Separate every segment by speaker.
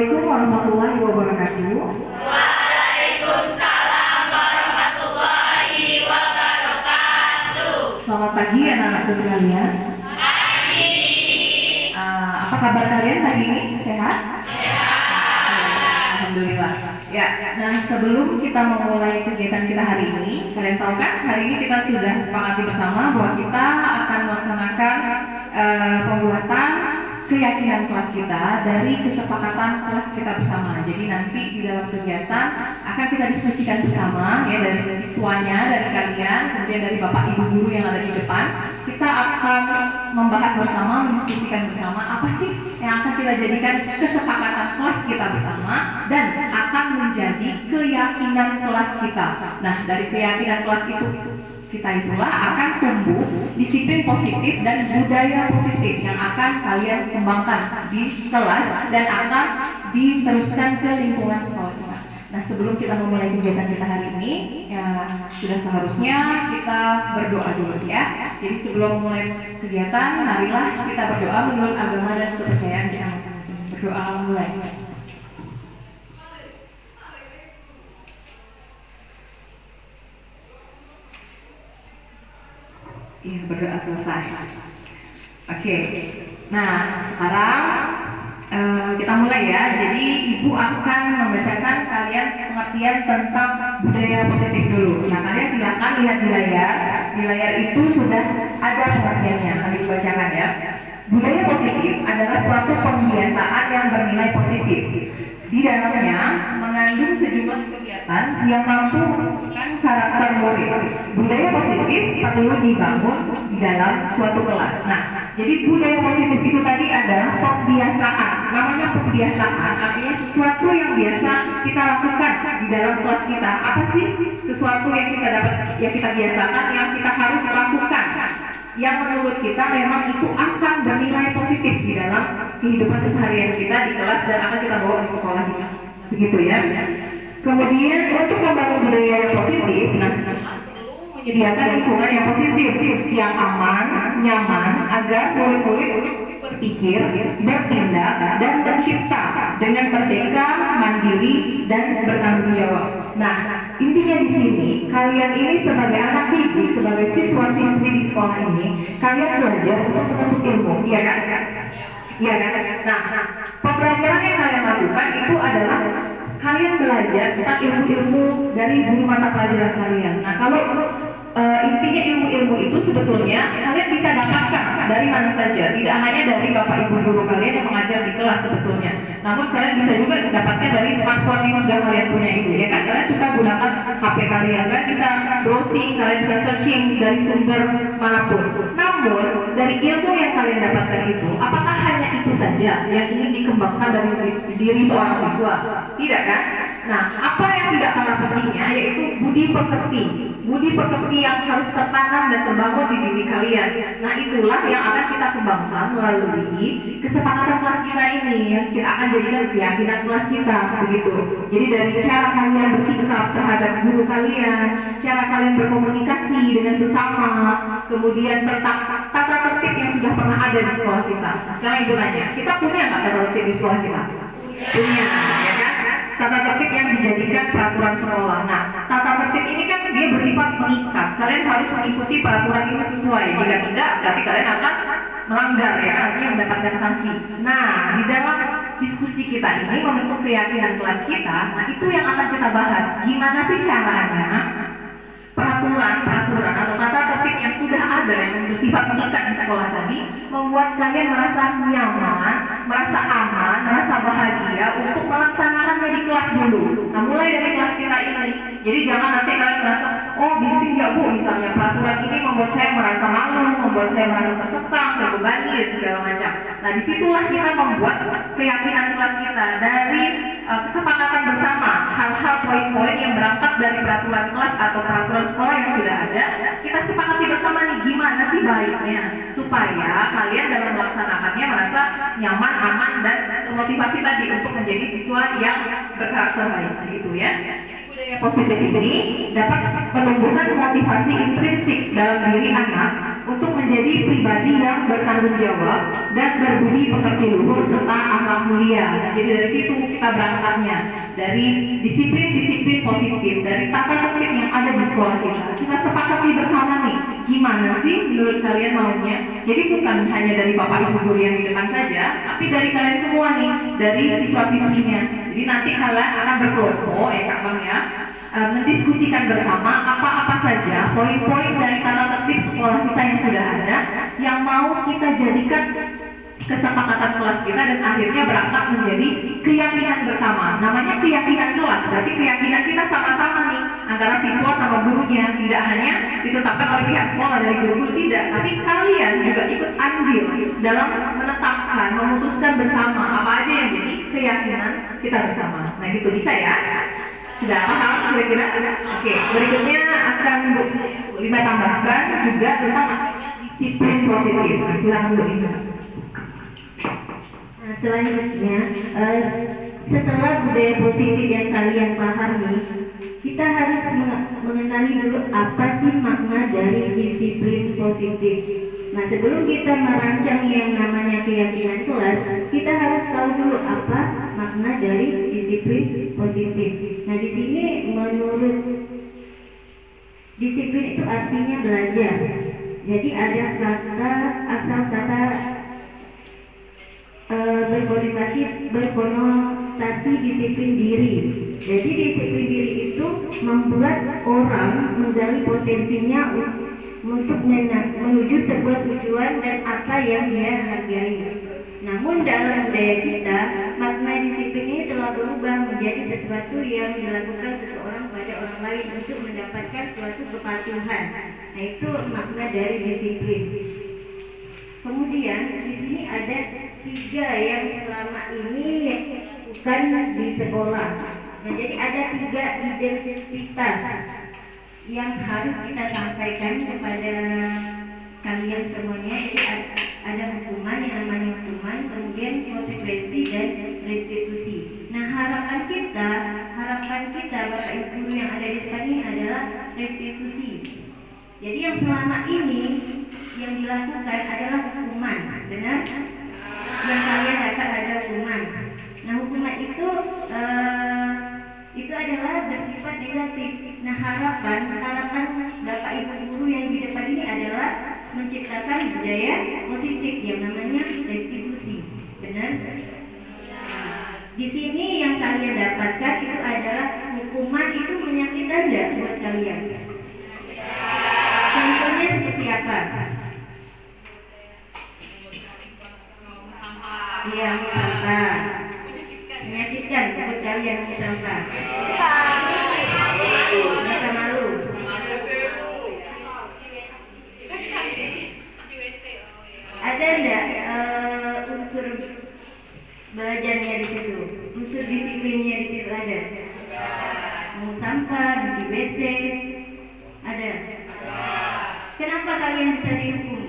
Speaker 1: Assalamualaikum warahmatullahi wabarakatuh.
Speaker 2: Waalaikumsalam warahmatullahi wabarakatuh.
Speaker 1: Selamat pagi anak-anakku sekalian.
Speaker 2: Pagi.
Speaker 1: Apa kabar kalian pagi ini? Sehat? Alhamdulillah. Ya, nah sebelum kita memulai kegiatan kita hari ini, kalian tahu kan hari ini kita sudah sepakati bersama bahwa kita akan melaksanakan pembuatan keyakinan kelas kita dari kesepakatan kelas kita bersama. Jadi nanti di dalam kegiatan akan kita diskusikan bersama ya, dari siswanya, dari kalian, kemudian dari bapak ibu guru yang ada di depan. Kita akan membahas bersama, mendiskusikan bersama apa sih yang akan kita jadikan kesepakatan kelas kita bersama dan akan menjadi keyakinan kelas kita. Nah, dari keyakinan kelas itu kita itulah akan tumbuh disiplin positif dan budaya positif yang akan kalian kembangkan di kelas dan akan diteruskan ke lingkungan sekolah kita. Nah, sebelum kita memulai kegiatan kita hari ini, ya, sudah seharusnya kita berdoa dulu ya. Jadi sebelum mulai kegiatan, marilah kita berdoa menurut agama dan kepercayaan kita masing-masing. Berdoa mulai. Iya, berdoa selesai. Oke. Nah, sekarang kita mulai ya. Jadi ibu akan membacakan kalian pengertian tentang budaya positif dulu. Nah, kalian silakan lihat di layar. Di layar itu sudah ada pengertiannya. Tadi dibacakan ya. Budaya positif adalah suatu pembiasaan yang bernilai positif. Di dalamnya mengandung sejumlah kegiatan yang mampu menumbuhkan karakter murid. Budaya positif perlu dibangun di dalam suatu kelas. Nah, jadi budaya positif itu tadi adalah pembiasaan. Namanya pembiasaan artinya sesuatu yang biasa kita lakukan di dalam kelas kita. Apa sih sesuatu yang kita dapat, yang kita biasakan, yang kita harus lakukan, yang menurut kita memang itu akan bernilai positif di dalam kehidupan keseharian kita di kelas dan akan kita bawa di sekolah kita. Begitu ya. Kemudian untuk membangun budaya yang positif, nah menyediakan lingkungan yang positif, yang aman, nyaman, agar murid-murid berpikir, bertindak, dan bercipta dengan merdeka, mandiri, dan bertanggung jawab. Nah, intinya di sini, kalian ini sebagai anak didik, sebagai siswa-siswi di sekolah ini, kalian belajar untuk menuntut ilmu, iya kan? Iya kan? Nah, pembelajaran yang kalian lakukan itu adalah kalian belajar tentang ilmu-ilmu dari guru mata pelajaran kalian. Nah, kalau intinya ilmu-ilmu itu sebetulnya kalian bisa dapatkan dari mana saja, tidak hanya dari bapak ibu guru kalian yang mengajar di kelas sebetulnya, namun kalian bisa juga mendapatkan dari smartphone yang sudah kalian punya itu ya kan. Kalian suka gunakan HP kalian bisa browsing, kalian bisa searching dari sumber manapun. Namun dari ilmu yang kalian dapatkan itu, apakah hanya itu saja yang ingin dikembangkan dari diri seorang siswa? Tidak kan? Nah, apa yang tidak kalah pentingnya yaitu budi pekerti. Budi pekerti yang harus tertanam dan terbangun di diri kalian. Nah, itulah yang akan kita kembangkan melalui kesepakatan kelas kita ini, yang kita akan jadikan keyakinan kelas kita, begitu. Jadi dari cara kalian bersikap terhadap guru kalian, cara kalian berkomunikasi dengan sesama, kemudian tentang tata tertib yang sudah pernah ada di sekolah kita. Nah, sekarang ibu tanya, kita punya nggak tata tertib di sekolah kita? Punya, ya kan? Tata tertib yang dijadikan peraturan sekolah. Nah, tata tertib ini kan dia bersifat mengikat. Kalian harus mengikuti peraturan ini sesuai. Jika tidak, berarti kalian akan melanggar ya, artinya mendapatkan sanksi. Nah, di dalam diskusi kita ini membentuk keyakinan kelas kita. Nah, itu yang akan kita bahas. Gimana sih caranya peraturan atau tata tertib yang sudah ada yang bersifat mengikat di sekolah tadi membuat kalian merasa nyaman, merasa aman, merasa bahagia untuk melaksanakannya di kelas dulu. Nah, mulai dari kelas kita ini. Jadi jangan nanti kalian merasa, oh bising ya bu, misalnya peraturan ini membuat saya merasa malu, membuat saya merasa terkekang, terbebani dan segala macam. Nah, disitulah kita membuat keyakinan kelas kita dari kesepakatan bersama, hal-hal poin-poin yang berangkat dari peraturan kelas atau peraturan sekolah yang sudah ada. Kita sepakati bersama nih gimana sih baiknya supaya kalian dalam melaksanakannya merasa nyaman, aman, dan termotivasi tadi untuk menjadi siswa yang berkarakter baik. Nah, itu ya. Budaya positif ini dapat menumbuhkan motivasi intrinsik dalam diri anak untuk menjadi pribadi yang bertanggung jawab dan berbudi pekerti luhur serta akhlak mulia. Nah, jadi dari situ kita berangkatnya, dari disiplin-disiplin positif, dari tata tertib yang ada di sekolah kita. Kita sepakati bersama nih, gimana sih menurut kalian maunya? Jadi bukan hanya dari bapak ibu guru yang di depan saja, tapi dari kalian semua nih, dari siswa-siswinya. Jadi nanti kalian akan berkelompok, Kak Bang ya, mendiskusikan bersama apa-apa saja poin-poin dari tata tertib sekolah kita yang sudah ada yang mau kita jadikan kesepakatan kelas kita dan akhirnya berangkat menjadi keyakinan bersama. Namanya keyakinan kelas, berarti keyakinan kita sama-sama nih antara siswa sama gurunya, tidak hanya ditetapkan oleh pihak sekolah dari guru-guru, tidak, tapi kalian juga ikut andil dalam menetapkan, memutuskan bersama apa aja yang jadi keyakinan kita bersama. Nah gitu, bisa ya? Sudah paham kira-kira? Oke, berikutnya akan Bu Lina tambahkan juga tentang disiplin positif. Nah, silakan Bu Lina.
Speaker 3: Nah, selanjutnya, setelah budaya positif yang kalian pahami, kita harus mengenali dulu apa sih makna dari disiplin positif. Nah, sebelum kita merancang yang namanya keyakinan kelas, kita harus tahu dulu apa makna dari disiplin positif. Nah, di sini menurut disiplin itu artinya belajar. Jadi ada asal kata berkonotasi disiplin diri. Jadi disiplin diri itu membuat orang menggali potensinya untuk menuju sebuah tujuan dan apa yang dia hargai. Namun dalam budaya kita, makna disiplin ini telah berubah menjadi sesuatu yang dilakukan seseorang pada orang lain untuk mendapatkan suatu kepatuhan. Nah, itu makna dari disiplin. Kemudian di sini ada 3 yang selama ini bukan di sekolah. Nah, jadi ada 3 identitas yang harus kita sampaikan kepada kalian semuanya. Jadi ada hukuman, yang namanya hukuman, kemudian konsekuensi dan restitusi. Nah, harapan kita Bapak Ibu guru yang ada di depan ini adalah restitusi. Jadi yang selama ini yang dilakukan adalah hukuman, benar? Yang kalian dapat ada hukuman. Nah, hukuman itu adalah bersifat negatif. Nah, harapan Bapak Ibu guru yang di depan ini adalah menciptakan budaya positif yang namanya restitusi, benar? Di sini yang kalian dapatkan itu adalah hukuman itu menyakitkan enggak buat kalian? Contohnya seperti apa? Iya, sampah. Menyakitkan buat kalian sampah. Rasa malu. Ada enggak unsur belajarnya di situ? Unsur disiplinnya di situ ada? Mau sampah, cuci WC, ada? Kenapa kalian bisa dihukum?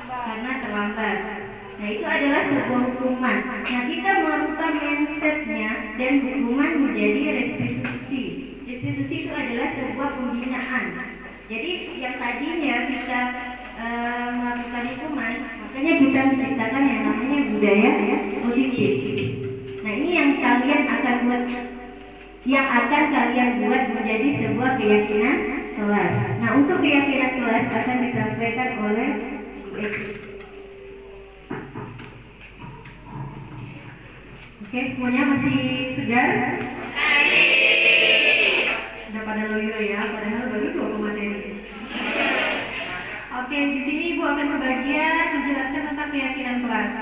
Speaker 3: Karena terlambat. Nah, itu adalah sebuah hukuman. Nah, kita merubah mindsetnya dan hukuman menjadi restitusi. Restitusi itu adalah sebuah pembinaan. Jadi yang tadinya kita melakukan hukuman, makanya kita menciptakan yang namanya budaya positif. Nah, ini yang kalian akan buat menjadi sebuah keyakinan kelas. Nah, untuk keyakinan kelas akan disampaikan oleh Bu Eki.
Speaker 1: Oke, semuanya masih segar? Udah pada loyo ya, padahal baru 2 materi. Oke, di sini Ibu akan kebagian menjelaskan tentang keyakinan kelas.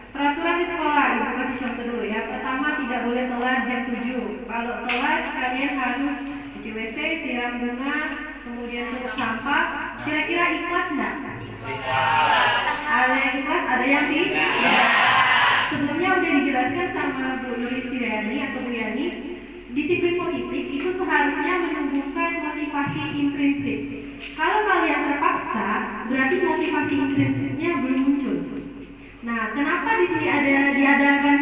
Speaker 1: Peraturan di sekolah, Ibu kasih contoh dulu ya. Pertama, tidak boleh telat jam 7. Kalau telat, kalian harus cuci WC, siram bunga, kemudian tutup sampah. Kira-kira ikhlas nggak? Ada yang ikhlas, ada yang tidak. Sebelumnya udah dijelaskan sama Bu Nurisiani atau Bu Yani, disiplin positif itu seharusnya menumbuhkan motivasi intrinsik. Kalau kalian terpaksa, berarti motivasi intrinsiknya belum muncul. Nah, kenapa di sini diadakan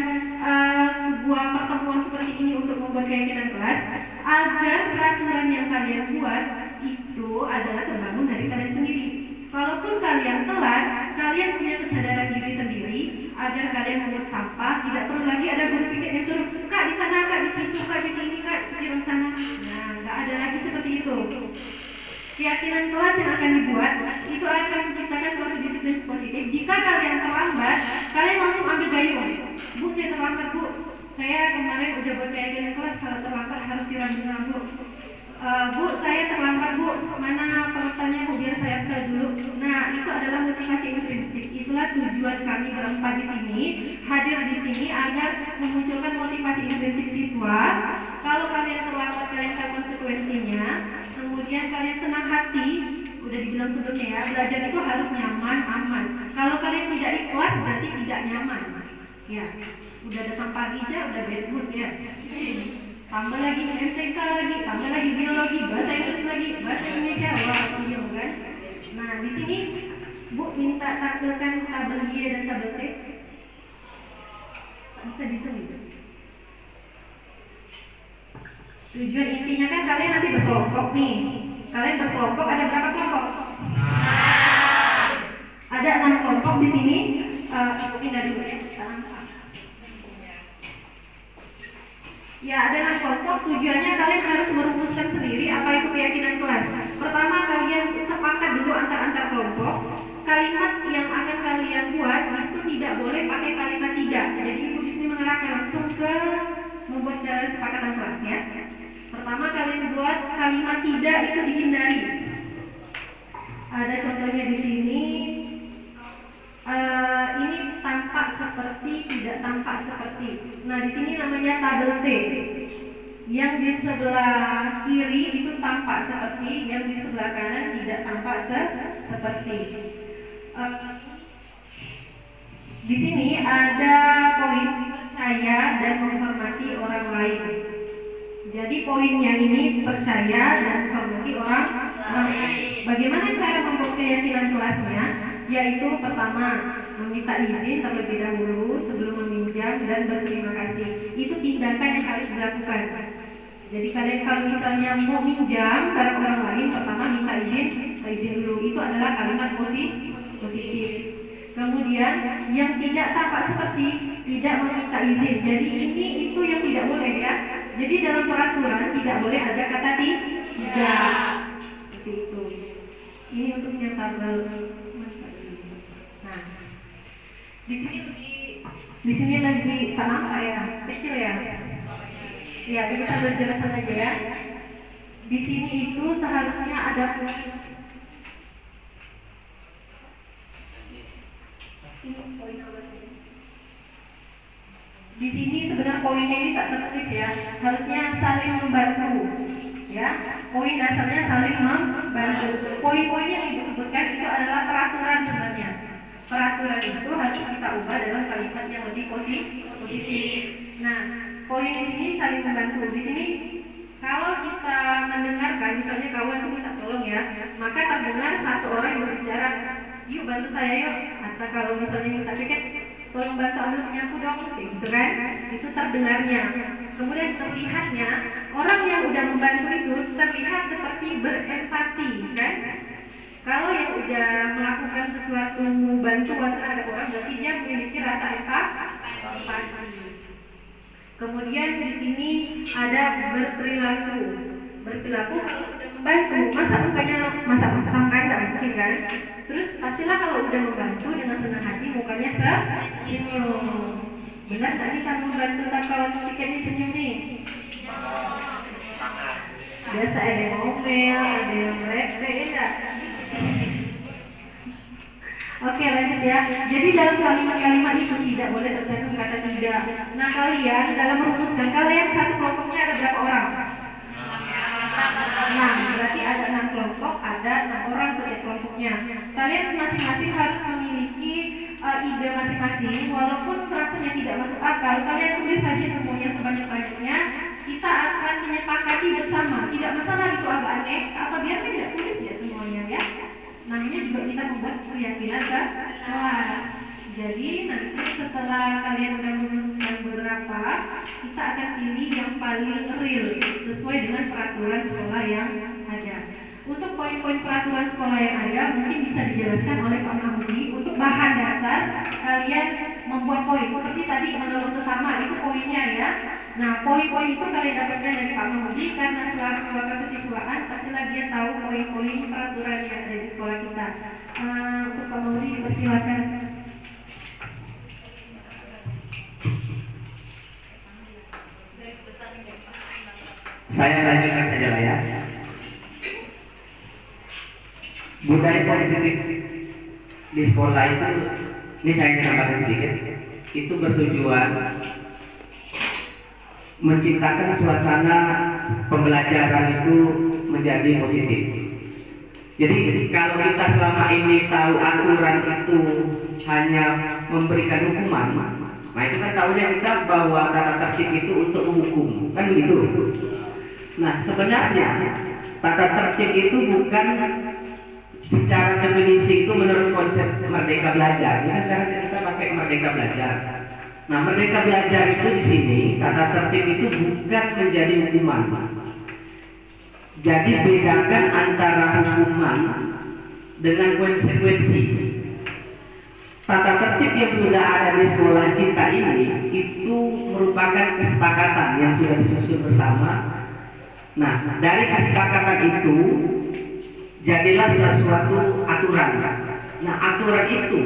Speaker 1: sebuah pertemuan seperti ini untuk membuat keyakinan kelas? Agar peraturan yang kalian buat
Speaker 4: itu adalah terbangun dari kalian sendiri. Kalaupun kalian telat, kalian punya kesadaran diri sendiri agar kalian mengut sampah, tidak perlu lagi ada guru piket yang suruh, Kak di sana, Kak di situ, Kak cuci ini, Kak siram sana. Nah, nggak ada lagi seperti itu. Keyakinan kelas yang akan dibuat itu akan menciptakan suatu disiplin positif. Jika kalian terlambat, kalian langsung ambil gayung. Bu, saya terlambat, Bu. Saya kemarin udah buat keyakinan kelas kalau terlambat harus siram bunga, Bu. Bu, saya terlambat, Bu. Mana peralatannya, Bu, biar saya ambil dulu. Nah, itu adalah motivasi intrinsik. Itulah tujuan kami berempat di sini, hadir di sini agar memunculkan motivasi intrinsik siswa. Kalau kalian terlambat, kalian tahu konsekuensinya. Kemudian kalian senang hati, udah dibilang sebelumnya ya, belajar itu harus nyaman, aman. Kalau kalian tidak ikhlas berarti tidak nyaman. Ya, udah datang pagi aja udah bad mood ya. Tambah lagi MTK lagi, tambah lagi biologi, bahasa Inggris lagi, bahasa Indonesia, wah bingung kan? Nah, di sini Bu minta tampilkan tabel Y dan tabel T. Bisa di-zoom gitu. Tujuan intinya kan kalian nanti berkelompok nih. Kalian berkelompok, ada berapa kelompok? Ada 6 kelompok di sini. Aku pindah dulu ya. Ya, ada 6 kelompok. Tujuannya kalian harus merumuskan sendiri apa itu keyakinan kelas. Pertama, kalian sepakat dulu antar kelompok. Kalimat yang akan kalian buat itu tidak boleh pakai kalimat tidak. Jadi Ibu di sini mengarahkan langsung ke membuat kesepakatan kelasnya. Pertama, kalian buat kalimat tidak itu dihindari. Ada contohnya di sini. Ini tampak seperti, tidak tampak seperti. Nah, di sini namanya tabel T. Yang di sebelah kiri itu tampak seperti, yang di sebelah kanan tidak tampak seperti. Di sini ada poin percaya dan menghormati orang lain. Jadi poinnya ini percaya dan menghormati orang lain. Bagaimana cara membuat keyakinan kelasnya? Yaitu pertama, meminta izin terlebih dahulu sebelum meminjam dan berterima kasih. Itu tindakan yang harus dilakukan. Jadi kalian kalau misalnya mau minjam barang orang lain, pertama minta izin dulu. Itu adalah kalimat positif. Kemudian yang tidak tampak seperti tidak meminta izin. Jadi ini itu yang tidak boleh ya. Jadi dalam peraturan tidak boleh ada kata tidak. Seperti itu. Ini untuk yang tabel. Nah, di sini lebih kenapa ya? Kecil ya? Ya, bisa berjelasan aja ya. Di sini itu seharusnya ada poin apa? Di sini sebenarnya poinnya ini tak tertulis ya. Harusnya saling membantu. Ya, poin dasarnya saling membantu. Poin-poin yang Ibu sebutkan itu adalah peraturan sebenarnya. Peraturan itu harus kita ubah dalam kalimat yang lebih positif. Nah, poin di sini saling membantu. Di sini kalau kita mendengarkan, misalnya kawan tuh minta tolong ya, maka terdengar satu orang yang berbicara, yuk bantu saya yuk. Atau kalau misalnya minta piket, tolong bantu ambil penyapu dong, kayak gitu kan? Itu terdengarnya. Kemudian terlihatnya orang yang udah membantu itu terlihat seperti berempati, kan? Kalau yang udah melakukan sesuatu bantuan terhadap orang, berarti dia memiliki rasa empati. Kemudian di sini ada berperilaku. Berperilaku kalau udah membantu, masa mukanya masak-masak kan? Tidak mungkin kan? Terus pastilah kalau udah membantu dengan senang hati mukanya senyum. Benar nggak nih kalau membantu kawan pikir nih senyum nih? Biasa ada yang ngomel, ada yang repe, enggak? Oke, lanjut ya. Jadi dalam kalimat-kalimat itu tidak boleh tercantum kata tidak. Nah, kalian dalam merumuskan, kalian satu kelompoknya ada berapa orang? Nah, berarti ada 6 kelompok, ada 6 orang setiap kelompoknya. Kalian masing-masing harus memiliki ide masing-masing. Walaupun rasanya tidak masuk akal, kalian tulis saja semuanya sebanyak-banyaknya. Kita akan menyepakati bersama. Tidak masalah itu agak aneh, apa biar tidak tulis ya semuanya ya. Namanya juga kita membuat keyakinan ke kelas. Jadi nanti setelah kalian udah merumuskan beberapa, kita akan pilih yang paling real sesuai dengan peraturan sekolah yang ada. Untuk poin-poin peraturan sekolah yang ada mungkin bisa dijelaskan oleh Pak Mahmudi. Untuk bahan dasar kalian membuat poin seperti tadi menolong sesama itu poinnya ya. Nah, poin-poin itu kalian dapatkan dari Pak Mahmudi karena setelah kesiswaan pastilah dia tahu poin-poin peraturan yang ada di sekolah kita. Untuk Pak Mahmudi dipersilakan.
Speaker 5: Saya lanjutkan aja lah ya. Budaya positif di sekolah itu, ini saya tambahkan sedikit, itu bertujuan menciptakan suasana pembelajaran itu menjadi positif. Jadi kalau kita selama ini tahu aturan itu hanya memberikan hukuman, nah itu kan tahunya kita bahwa tata tertib itu untuk menghukum, kan begitu. Nah sebenarnya tata tertib itu bukan secara definisi itu menurut konsep merdeka belajar. Ini kan sekarang kita pakai merdeka belajar. Nah, merdeka belajar itu di sini tata tertib itu bukan menjadi hukuman. Jadi bedakan antara hukuman dengan konsekuensi. Tata tertib yang sudah ada di sekolah kita ini itu merupakan kesepakatan yang sudah disusun bersama. Nah, dari kesepakatan itu jadilah sesuatu aturan. Nah, aturan itu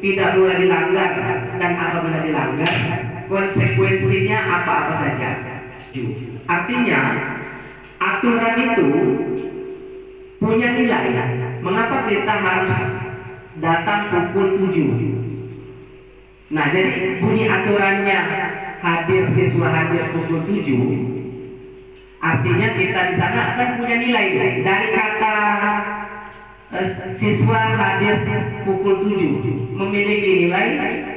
Speaker 5: tidak boleh dilanggar, dan apabila dilanggar konsekuensinya apa-apa saja. Artinya aturan itu punya nilai. Mengapa kita harus datang pukul 7? Nah, jadi bunyi aturannya siswa hadir pukul 7. Artinya kita di sana kan punya nilai. Dari kata siswa hadir pukul 7 memiliki nilai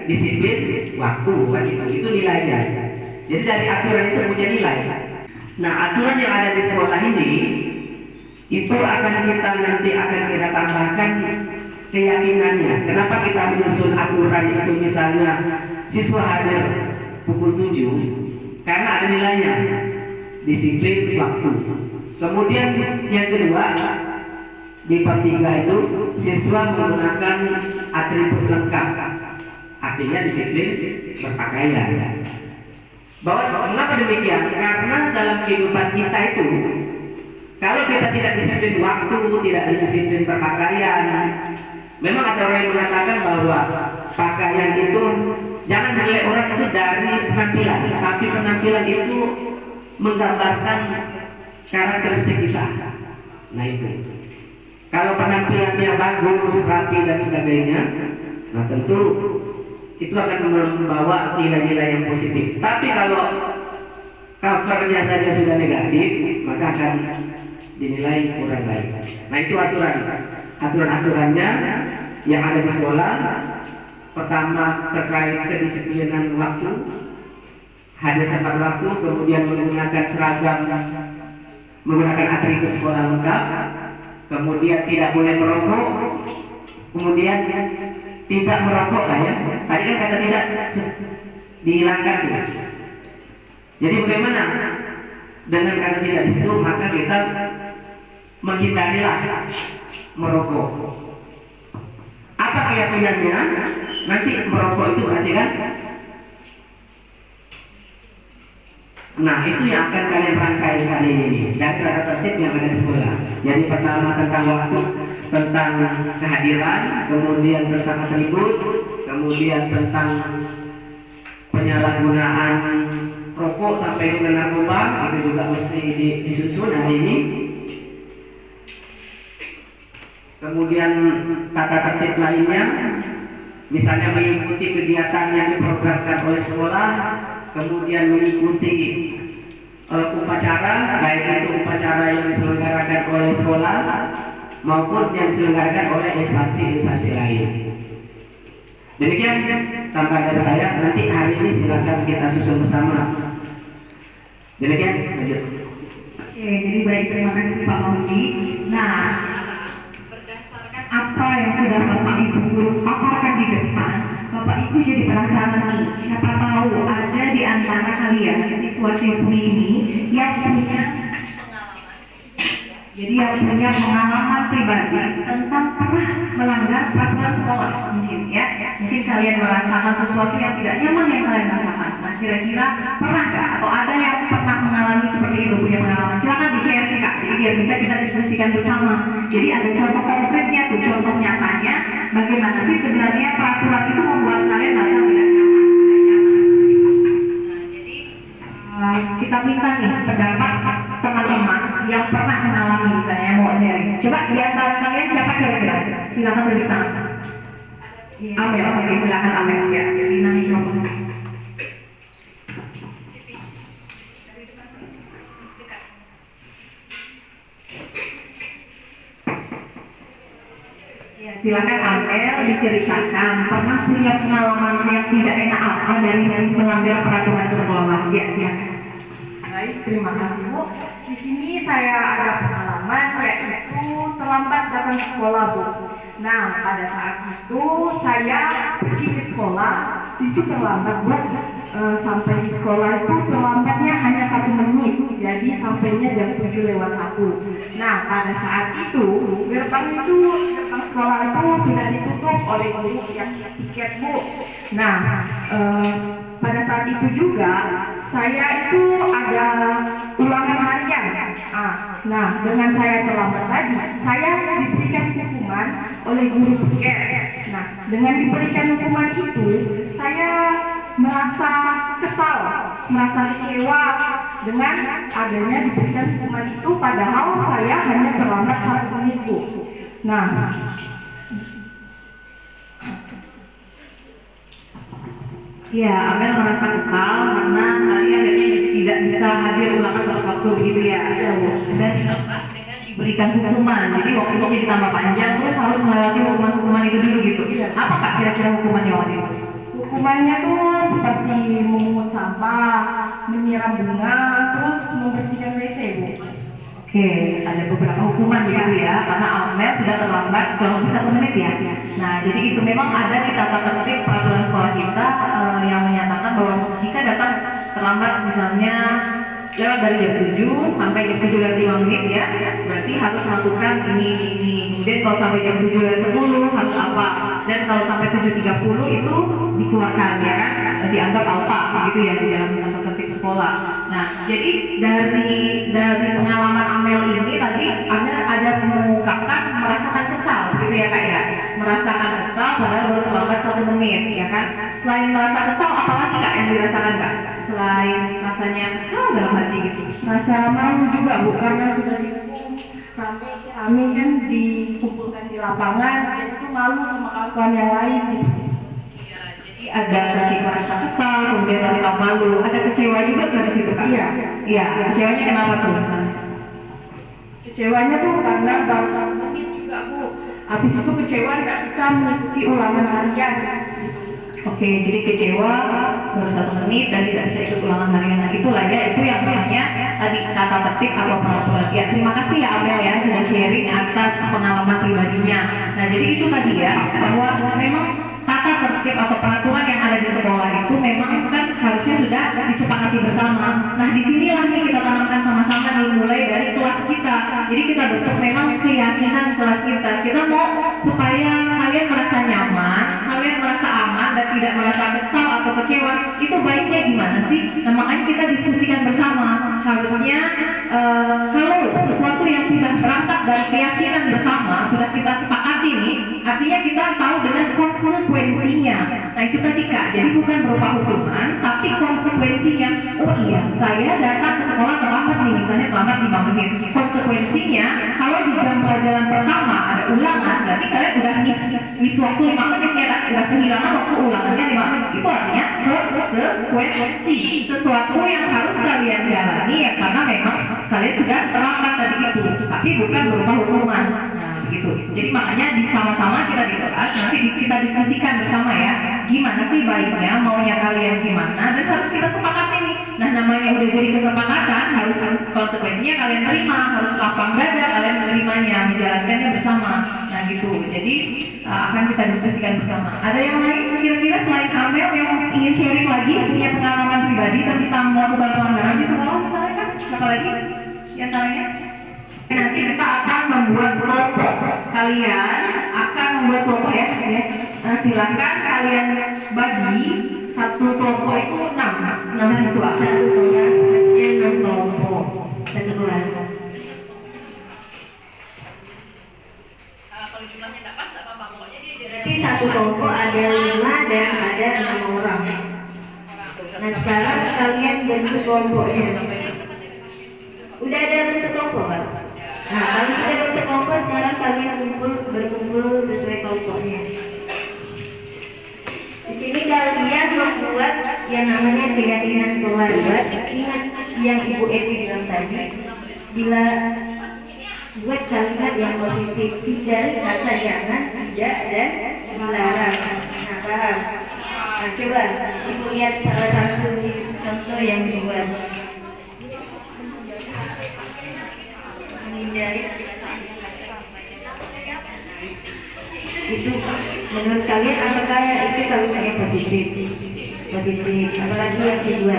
Speaker 5: disiplin waktu, kan itu nilainya. Jadi dari aturan itu punya nilai. Nah, aturan yang ada di sekolah ini itu akan kita tambahkan keyakinannya. Kenapa kita menyusun aturan itu, misalnya siswa hadir pukul 7? Karena ada nilainya, disiplin waktu. Kemudian yang kedua, di bab 3 itu siswa menggunakan atribut lengkap, artinya disiplin berpakaian. Bahwa mengapa demikian? Karena dalam kehidupan kita itu, kalau kita tidak disiplin waktu, tidak disiplin berpakaian, memang ada orang yang mengatakan bahwa pakaian itu jangan dinilai orang itu dari penampilan, tapi penampilan itu menggambarkan karakteristik kita. Nah itu. Kalau penampilannya bagus, rapi dan sebagainya, nah tentu itu akan membawa nilai-nilai yang positif. Tapi kalau covernya saja sudah negatif, maka akan dinilai kurang baik. Nah itu aturan-aturannya yang ada di sekolah. Pertama terkait kedisiplinan waktu, hadir tepat waktu, kemudian menggunakan seragam, menggunakan atribut sekolah lengkap, kemudian tidak boleh merokok, kemudian tidak merokok lah ya. Tadi kan kata tidak dihilangkan ya. Jadi bagaimana dengan kata tidak di situ? Maka kita menghindarilah merokok. Apa keyakinannya? Nanti merokok itu berarti kan? Nah itu yang akan kalian rangkai hari ini dari tata tertib yang ada di sekolah. Jadi pertama tentang waktu, tentang kehadiran, kemudian tentang atribut, kemudian tentang penyalahgunaan rokok sampai dengan narkoba, itu juga mesti disusun hari ini. Kemudian tata tertib lainnya, misalnya mengikuti kegiatan yang diprogramkan oleh sekolah, kemudian mengikuti upacara, baik itu upacara yang diselenggarakan oleh sekolah maupun yang diselenggarakan oleh instansi-instansi lain. Demikian tambahan dari saya. Nanti hari ini silakan kita susun bersama. Demikian, lanjut.
Speaker 1: Oke, jadi baik, terima kasih Pak Mahmudi. Nah, berdasarkan apa yang sudah Bapak Ibu guru paparkan di depan, Bapak Ibu jadi penasaran nih, siapa tahu ada di antara kalian siswa-siswi ini yang punya pengalaman Jadi yang punya pengalaman pribadi tentang pernah melanggar peraturan sekolah mungkin ya. Mungkin kalian merasakan sesuatu yang tidak nyaman yang kalian rasakan. Nah kira-kira pernah nggak atau ada yang pernah mengalami seperti itu, punya pengalaman? Silakan di-share Kak, jadi biar bisa kita diskusikan bersama. Jadi ada contoh konkretnya tuh, contoh nyatanya bagaimana sih sebenarnya peraturan itu membuat kalian merasa tidak nyaman, Nah jadi kita minta nih pendapat teman-teman yang pernah mengalami misalnya mau sharing. Coba di antara kalian siapa kira-kira? Silakan tunjuk tangan. Amel, oke silakan Amel ya. Jadi mikrofon. Ya, silakan Amel diceritakan pernah punya pengalaman yang tidak enak apa dari melanggar peraturan sekolah. Ya silakan.
Speaker 6: Baik, terima kasih Bu. Di sini saya ada pengalaman yaitu terlambat datang ke sekolah Bu. Nah, pada saat itu saya pergi ke sekolah, itu terlambat Bu. Sampai di sekolah itu terlambatnya hanya 1 menit, jadi sampainya jam 7:01. Nah, pada saat itu gerbang sekolah itu sudah ditutup oleh guru yang piket Bu. Nah, pada saat itu juga saya itu ada ulangan harian. Nah, dengan saya terlambat tadi, saya diberikan hukuman oleh guru piket. Nah, dengan diberikan hukuman itu, saya merasa kesal, merasa kecewa dengan adanya diberikan hukuman itu, padahal saya hanya terlambat 1 menit Bu. Nah,
Speaker 1: Ya, Amel merasa kesal karena tadi akhirnya tidak bisa hadir ulangan pada waktu begitu ya. Dan ditambah dengan diberikan hukuman, jadi waktunya jadi tambah panjang, terus harus melewati hukuman-hukuman itu dulu gitu. Apa Kak kira-kira hukumannya waktu itu?
Speaker 6: hukumannya tuh seperti memungut sampah, menyiram bunga, terus membersihkan WC Bu.
Speaker 1: Oke, ada beberapa hukuman begitu ya, karena Amel sudah terlambat kurang lebih 1 menit ya. Nah, jadi itu memang ada di tata tertib peraturan sekolah kita yang menyatakan bahwa jika datang terlambat misalnya lewat dari jam 7 sampai jam 7:05 ya, berarti harus melakukan ini. Kemudian kalau sampai jam 7:10 harus apa? Dan kalau sampai 7:30 itu dikeluarkan ya kan, dianggap apa gitu ya di dalam tata tertib sekolah. Nah, jadi dari pengalaman Amel ini tadi Amel ada mengungkapkan merasakan kesal gitu ya Kak ya, merasakan kesal padahal baru terlambat 1 menit ya kan. Selain merasa kesal, apalagi Kak yang dirasakan Kak? Selain rasanya kesal dalam hati gitu,
Speaker 6: Rasa malu juga Bu, karena sudah dihukum rame kan, dikumpulkan di lapangan, jadi tuh malu sama kawan-kawan yang lain gitu.
Speaker 1: jadi ada tadi merasa kesal, kemudian rasa malu, ada kecewa juga nggak di situ Kak? Iya, kecewanya kenapa tuh misalnya?
Speaker 6: Kecewanya tuh karena baru 1 menit juga Bu. Habis itu kecewa nggak bisa mengikuti ulangan harian gitu.
Speaker 1: Oke, jadi kecewa baru 1 menit dan tidak bisa ikut ulangan harian. Nah itulah ya, itu yang namanya tadi tata tertib atau peraturan. Ya terima kasih ya Amel ya sudah sharing atas pengalaman pribadinya. Nah jadi itu tadi ya, bahwa memang tata tertib atau peraturan yang ada di sekolah itu memang kan harusnya sudah disepakati bersama. Nah disinilah nih kita tanamkan sama-sama nih, mulai dari kelas kita. Jadi kita bentuk memang keyakinan kelas kita. Kita mau supaya kalian merasa nyaman, kalian merasa aman dan tidak merasa kesal atau kecewa. Itu baiknya gimana sih? Nah makanya kita diskusikan bersama. Harusnya kalau sesuatu yang sudah berangkat dari keyakinan bersama sudah kita sepakati nih, artinya kita tahu dengan konsekuensinya. Nah itu tadi Kak, jadi bukan berupa hukuman, tapi konsekuensinya. Oh iya, saya datang ke sekolah terlambat nih, misalnya terlambat 5 menit. Konsekuensinya, kalau di jam pelajaran pertama ada ulangan, berarti kalian udah miss waktu 5 menit ya kan? Udah kehilangan waktu ulangannya 5 menit. Itu artinya konsekuensi, sesuatu yang harus kalian jalani ya, karena memang kalian sudah terlambat tadi itu, tapi bukan berupa hukuman. Nah gitu. Jadi makanya sama-sama kita di kelas nanti kita diskusikan bersama ya, gimana sih baiknya, maunya kalian gimana, dan harus kita sepakati nih. Nah namanya udah jadi kesepakatan, harus konsekuensinya kalian terima, harus lapang dada kalian menerimanya, menjalankannya bersama. Nah gitu. Jadi akan kita diskusikan bersama. Ada yang lain kira-kira selain Amel yang ingin sharing lagi, punya pengalaman pribadi tentang melakukan pelanggaran di sekolah misalnya kan? Siapa lagi? Di antaranya? Nanti nanti kita akan membuat kelompok. Kalian akan membuat kelompok ya. Silakan kalian bagi satu kelompok itu 6 siswa.
Speaker 3: Satu kelas maksudnya 6 kelompok. Satu kelas.
Speaker 1: Kalau jumlahnya tidak pas, tidak apa-apa. Pokoknya dia jadi.
Speaker 3: Berarti satu kelompok ada 5 dan ada 6 orang. Nah sekarang kalian bentuk kelompoknya. Udah ada bentuk kelompok kan? Nah kalau sudah bentuk kelompok sekarang kalian berkumpul sesuai kelompoknya. Di sini kalian membuat yang namanya keyakinan keluarga. Ingat yang Ibu Evi bilang tadi, bila buat kalimat yang positif, tidak kata jangan, tidak dan dilarang. Nah paham? Nah, coba Ibu lihat salah satu contoh yang dibuat. Menghindari itu menurut kalian apakah itu kalimatnya positif? Apalagi yang kedua.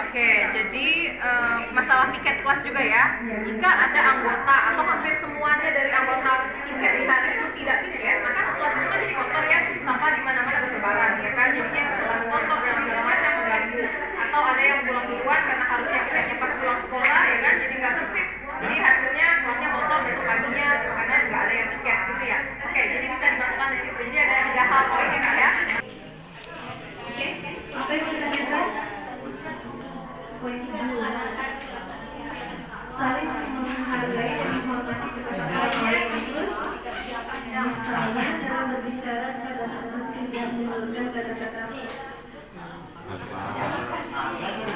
Speaker 1: Oke, jadi masalah tiket kelas juga ya. Jika ada anggota atau hampir semuanya dari anggota tiket di hari itu tidak tiket, maka kelasnya kan jadi kotor ya, sampah di mana-mana bertebaran, ya kan? Jadinya kelas kotor dan segala macam mengganggu. Atau ada yang pulang duluan karena harusnya tiketnya pas pulang sekolah, ya kan? Jadi nggak tertib. Jadi hasilnya kelasnya kotor besok paginya karena nggak ada yang tiket gitu ya. Oke, jadi bisa dimasukkan di situ. Jadi ada 3 hal poinnya kak ya.
Speaker 4: Oke, apa yang kita lihat? Poin 7. Saling menghargai dan menghormati kepada orang lain. Terus, misalnya dalam berbicara kadang-kadang tidak menggunakan kata-kata.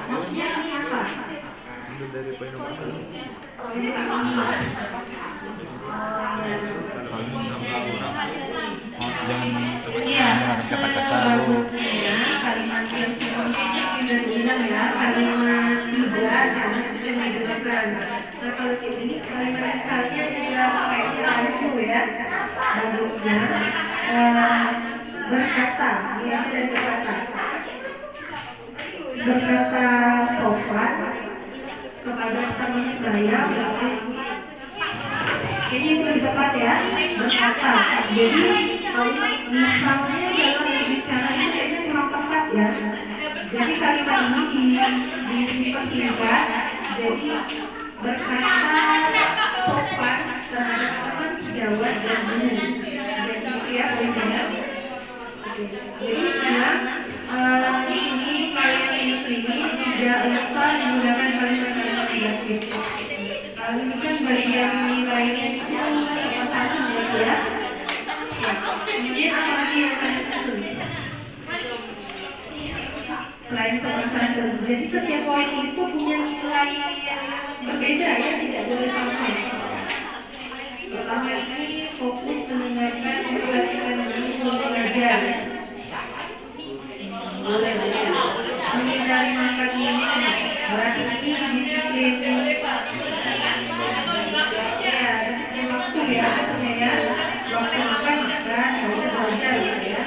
Speaker 4: Maksudnya ini apa? Iya, bagusnya kalimat yang seperti sudah dibilang ya, kalimat tidak jangan sering digunakan. Nah kalau ini kalimat misalnya juga kayaknya rancu ya, bagusnya berkata, ya tidak berkata sopan kepada teman sebaya. Jadi itu lebih tepat ya, berkata. Jadi kalau misalnya dalam berbicara itu kayaknya kurang tepat ya. Jadi kalimat ini dipersingkat. Jadi berkata sopan terhadap teman sejawat dan benar. Jadi ya benar. Jadi bilang di sini kalian ini tidak usah menggunakan kalimat-kalimat negatif. Ini kan bagian nilainya itu sopan santun ya. Kemudian apa lagi yang saya susun? Selain sopan santun, jadi setiap poin itu punya nilai yang berbeda ya, tidak boleh sama. Pertama ini fokus mendengarkan, memperhatikan diri, belajar. Boleh. Menghindari makan minum, berarti ini disiplin. Ya, disiplin waktu ya, maksudnya ya. Waktu makan harus wajar ya.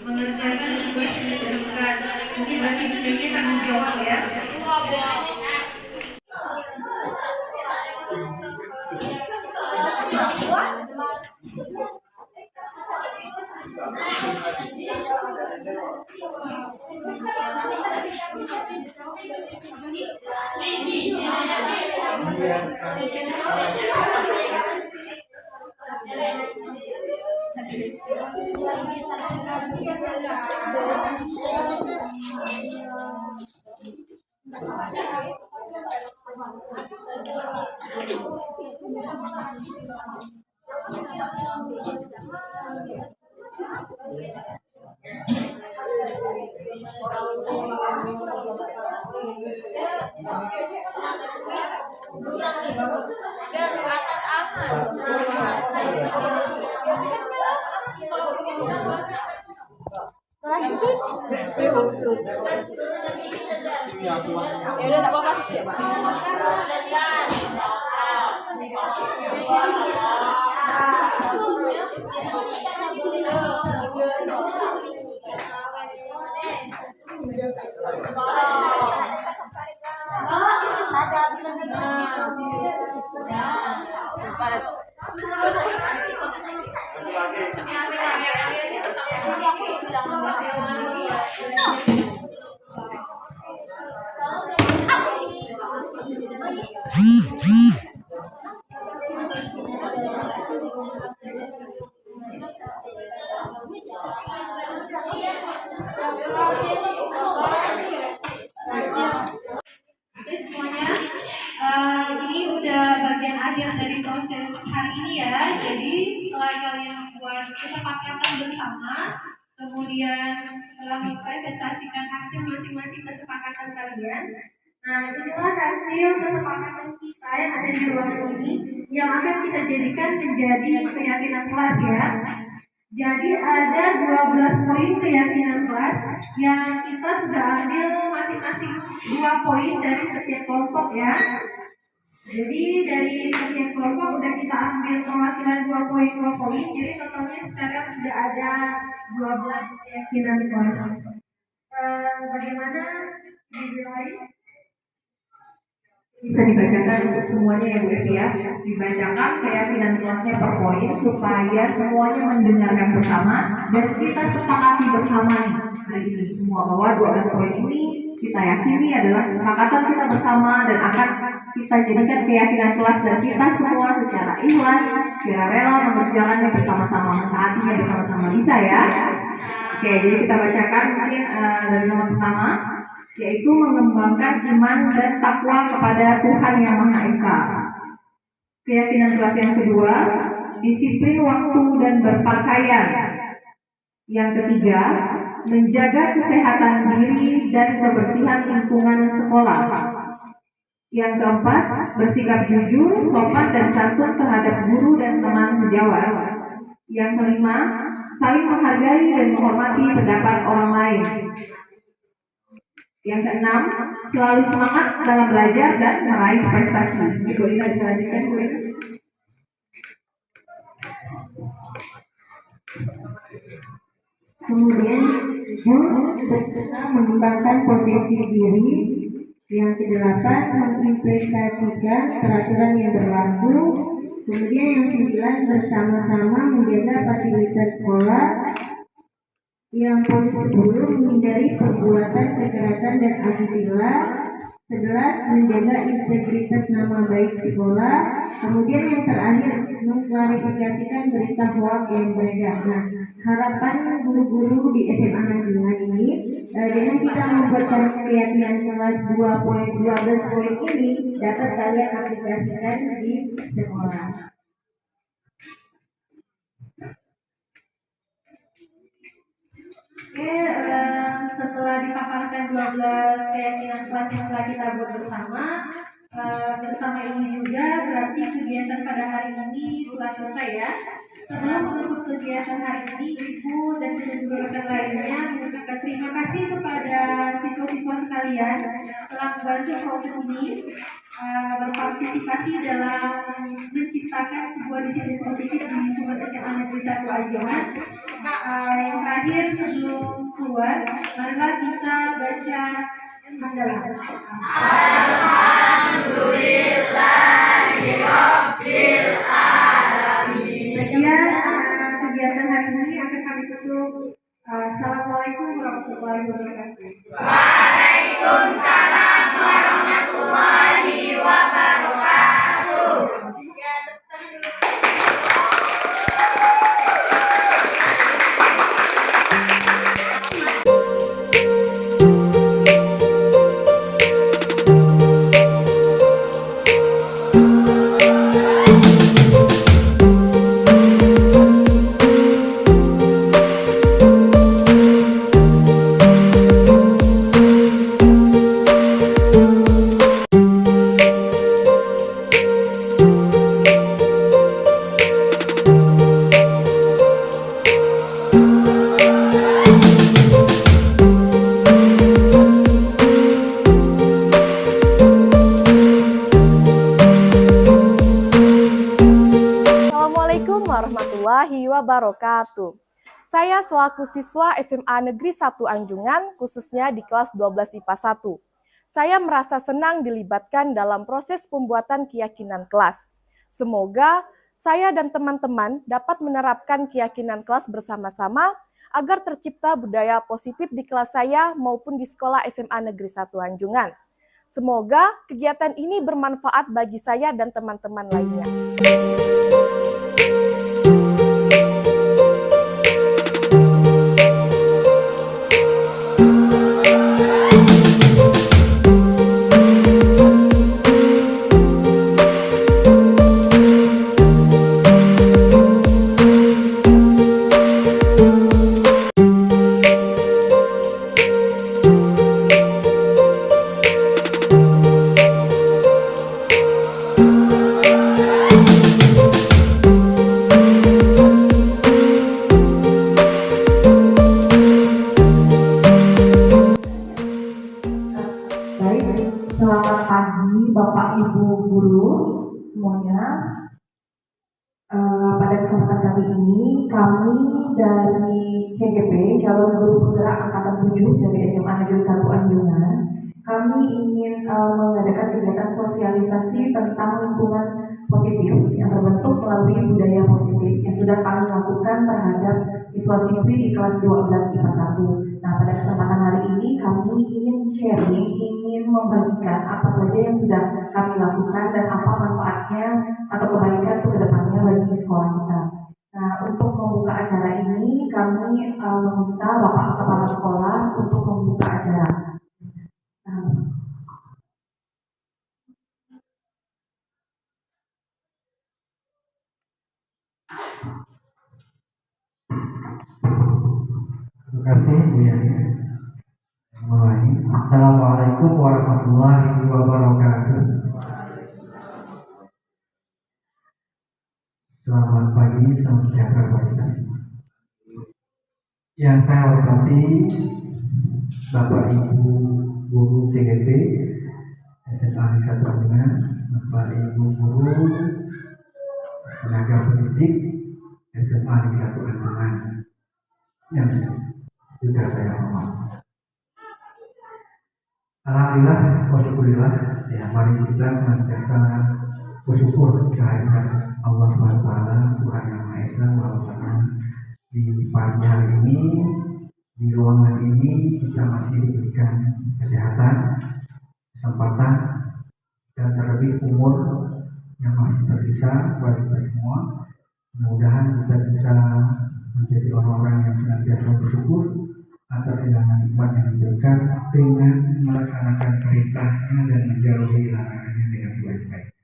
Speaker 4: Mengerjakan tugas yang diberikan, mungkin berarti ini tanggung jawab ya.
Speaker 2: Ya udah enggak apa-apa sih, Pak.
Speaker 4: Oke semuanya, ini udah bagian akhir dari proses hari ini ya. Jadi setelah kalian membuat kesepakatan bersama, kemudian setelah mempresentasikan hasil masing-masing kesepakatan kalian, nah inilah hasil kesepakatan kita yang ada di ruangan ini yang akan kita jadikan menjadi keyakinan kelas ya. Jadi ada 12 poin keyakinan kelas yang kita sudah ambil masing-masing 2 poin dari setiap kelompok ya. Jadi dari setiap kelompok udah kita ambil perwakilan 2 poin. Jadi totalnya sekarang sudah ada 12 keyakinan kelas. Bagaimana dinilai?
Speaker 1: Bisa dibacakan untuk semuanya ya Bu Evi ya. Dibacakan keyakinan kelasnya per poin supaya semuanya mendengarkan bersama dan kita sepakati bersama nih hari ini semua bahwa 12 poin ini kita yakini adalah kesepakatan kita bersama dan akan kita jadikan keyakinan kelas dan kita semua secara ikhlas, secara rela mengerjakannya bersama-sama, mentaatinya bersama-sama. Bisa ya? Oke, jadi kita bacakan mungkin dari nomor pertama, yaitu mengembangkan iman dan takwa kepada Tuhan Yang Maha Esa. Keyakinan kelas yang kedua, disiplin waktu dan berpakaian. Yang ketiga, menjaga kesehatan diri dan kebersihan lingkungan sekolah. Yang keempat, bersikap jujur, sopan dan santun terhadap guru dan teman sejawat. Yang kelima, saling menghargai dan menghormati pendapat orang lain. Yang keenam, selalu semangat dalam belajar dan meraih prestasi. Ibu Lina bisa lanjutkan, Bu Lina.
Speaker 3: Kemudian berusaha mengembangkan potensi diri. Yang kedelapan, mengimplementasikan peraturan yang berlaku. Kemudian yang 9, bersama-sama menjaga fasilitas sekolah. Yang poin 10, menghindari perbuatan kekerasan dan asusila. 11, menjaga integritas nama baik sekolah. Kemudian yang terakhir, mengklarifikasikan berita hoak yang beredar. Nah, harapan guru-guru di SMA Anjungan ini dengan kita membuatkan keyakinan kelas 12 poin ini dapat kalian aplikasikan di sekolah.
Speaker 4: Oke, setelah dipaparkan 12 keyakinan kelas yang telah kita buat bersama ini juga berarti kegiatan pada hari ini telah selesai ya. Sebelum menutup kegiatan hari ini, Ibu dan guru-guru lainnya mengucapkan terima kasih kepada siswa-siswa sekalian telah membantu proses ini, berpartisipasi dalam menciptakan sebuah disiplin positif di lingkungan SMA Negeri 1 Anjungan. Yang terakhir sebelum keluar, marilah kita baca hamdalah. Alhamdulillahirabbil alamin. Sekian kegiatan hari ini akan kami tutup. Assalamualaikum warahmatullahi wabarakatuh. Waalaikumsalam warahmatullahi wabarakatuh.
Speaker 6: Assalamualaikum warahmatullahi wabarakatuh. Saya selaku siswa SMA Negeri 1 Anjungan, khususnya di kelas 12 IPA 1. Saya merasa senang dilibatkan dalam proses pembuatan keyakinan kelas. Semoga saya dan teman-teman dapat menerapkan keyakinan kelas bersama-sama agar tercipta budaya positif di kelas saya maupun di sekolah SMA Negeri 1 Anjungan.
Speaker 2: Semoga kegiatan ini bermanfaat bagi saya dan teman-teman lainnya.
Speaker 6: Selamat pagi Bapak Ibu guru semuanya. Pada kesempatan kali ini kami dari CGP calon guru penggerak angkatan 7 dari SMA Negeri 1 Anjungan, kami ingin mengadakan kegiatan sosialisasi tentang lingkungan positif yang terbentuk melalui budaya positif yang sudah kami lakukan terhadap siswa-siswi di kelas 12 IPA 1. Nah, pada kesempatan hari ini kami ingin sharing, ingin membagikan apa saja yang sudah kami lakukan dan apa manfaatnya atau kebaikan untuk kedepannya bagi sekolah kita. Nah, untuk membuka acara ini kami meminta Bapak Kepala Sekolah untuk membuka acara.
Speaker 7: Terima kasih Bu Yani. Assalamualaikum warahmatullahi wabarakatuh. Selamat pagi, salam sejahtera bagi kita semua. Yang saya hormati Bapak Ibu Guru CGP SMA Negeri 1 Anjungan, Bapak Ibu Guru tenaga pendidik SMA Negeri 1 Anjungan yang juga saya hormati. Alhamdulillah, wasyukurillah, ya mari kita senantiasa bersyukur kehadiran Allah SWT, Tuhan Yang Maha Esa, bahwasanya di pagi hari ini, di ruangan ini kita masih diberikan kesehatan, kesempatan, dan terlebih umur yang masih tersisa bagi kita semua. Mudah-mudahan kita bisa menjadi orang-orang yang senantiasa bersyukur atas segala nikmat yang diberikan dengan melaksanakan perintahnya dan menjauhi larangannya dengan sebaik-baiknya.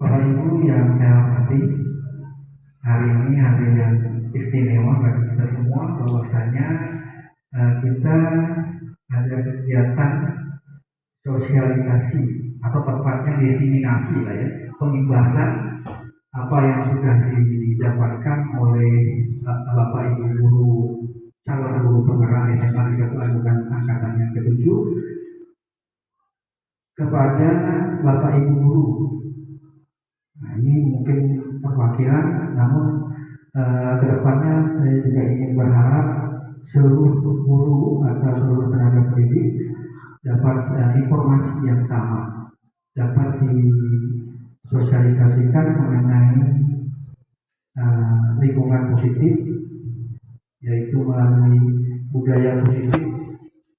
Speaker 7: Bapak Ibu yang saya hormati, hari ini hari yang istimewa bagi kita semua, bahwasanya kita ada kegiatan sosialisasi atau tepatnya diseminasi lah ya, pengibasan apa yang sudah didapatkan oleh Bapak Ibu guru calon guru penggerak SMA Negeri 1 Anjungan angkatan yang ke-7 kepada Bapak Ibu guru. Nah, ini mungkin perwakilan, namun kedepannya saya juga ingin berharap seluruh guru atau seluruh tenaga pendidik dapat informasi yang sama, dapat disosialisasikan mengenai lingkungan positif, yaitu melalui budaya positif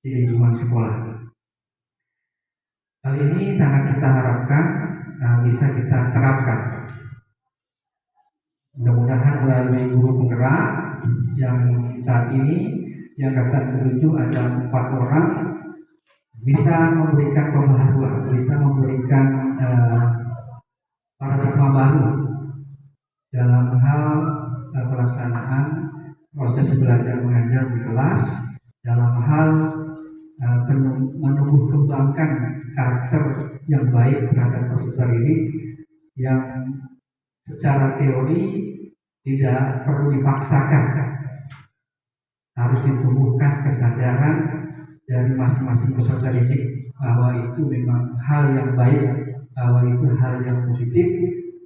Speaker 7: di lingkungan sekolah. Hal ini sangat kita harapkan bisa kita terapkan. Mudah-mudahan melalui guru penggerak yang saat ini yang daftar ke-7 ada 4 orang, bisa memberikan pembaharuan, bisa memberikan paradigma baru dalam hal pelaksanaan proses belajar mengajar di kelas, dalam hal menumbuh kembangkan karakter yang baik terhadap peserta didik yang secara teori tidak perlu dipaksakan, harus ditumbuhkan kesadaran dari masing-masing peserta didik bahwa itu memang hal yang baik, bahwa itu hal yang positif,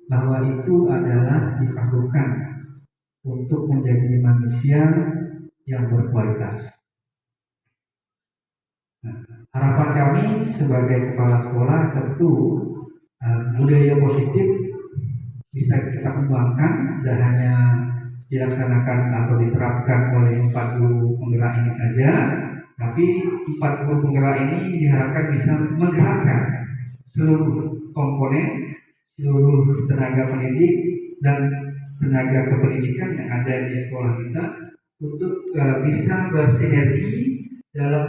Speaker 7: bahwa itu adalah diperlukan untuk menjadi manusia yang berkualitas. Nah, harapan kami sebagai kepala sekolah tentu budaya positif bisa kita kembangkan, dan hanya dilaksanakan atau diterapkan oleh 4 guru penggerak ini saja, Tapi 4 guru penggerak ini diharapkan bisa menggerakkan seluruh komponen, seluruh tenaga pendidik dan tenaga kependidikan yang ada di sekolah kita untuk bisa bersinergi dalam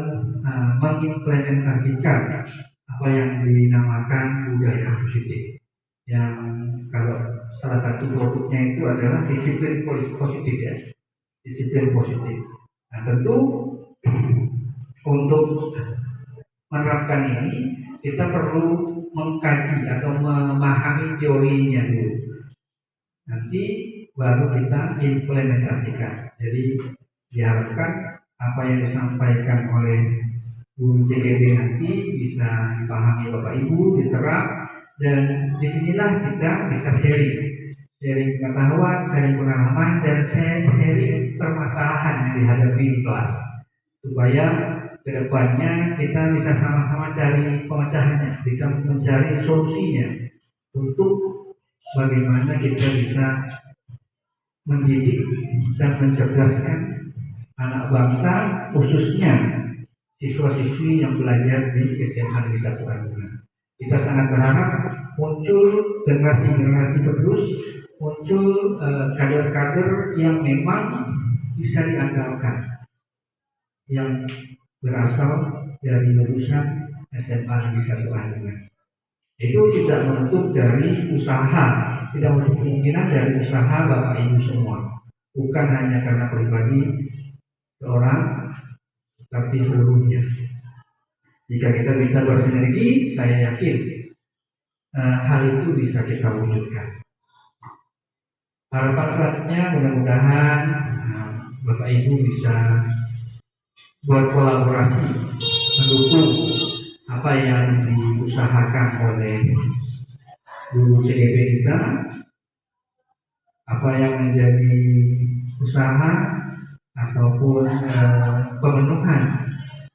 Speaker 7: mengimplementasikan apa yang dinamakan budaya positif. Yang kalau salah satu produknya itu adalah disiplin positif ya, disiplin positif. Nah tentu untuk menerapkan ini kita perlu mengkaji atau memahami teorinya dulu. Nanti baru kita implementasikan. Jadi diharapkan apa yang disampaikan oleh guru CGB nanti bisa dipahami Bapak Ibu, diserap, dan disinilah kita bisa sharing pengetahuan, sharing pengalaman, dan sharing permasalahan yang dihadapi di kelas, supaya kedepannya kita bisa sama-sama cari pemecahannya, bisa mencari solusinya untuk bagaimana kita bisa mendidik dan mencerdaskan anak bangsa, khususnya siswa-siswi yang belajar di SMA Negeri 1 Bandung. Kita sangat berharap muncul generasi-generasi penerus, muncul kader-kader yang memang bisa diandalkan, yang berasal dari lulusan SMA Negeri 1 Bandung. Itu tidak menutup dari usaha, tidak menutup kemungkinan dari usaha Bapak Ibu semua, bukan hanya karena pribadi seorang, tapi seluruhnya. Jika kita bisa bersinergi, saya yakin hal itu bisa kita wujudkan. Harapan selanjutnya mudah-mudahan Bapak Ibu bisa berkolaborasi, mendukung apa yang diusahakan oleh guru CGP kita, apa yang menjadi usaha ataupun pemenuhan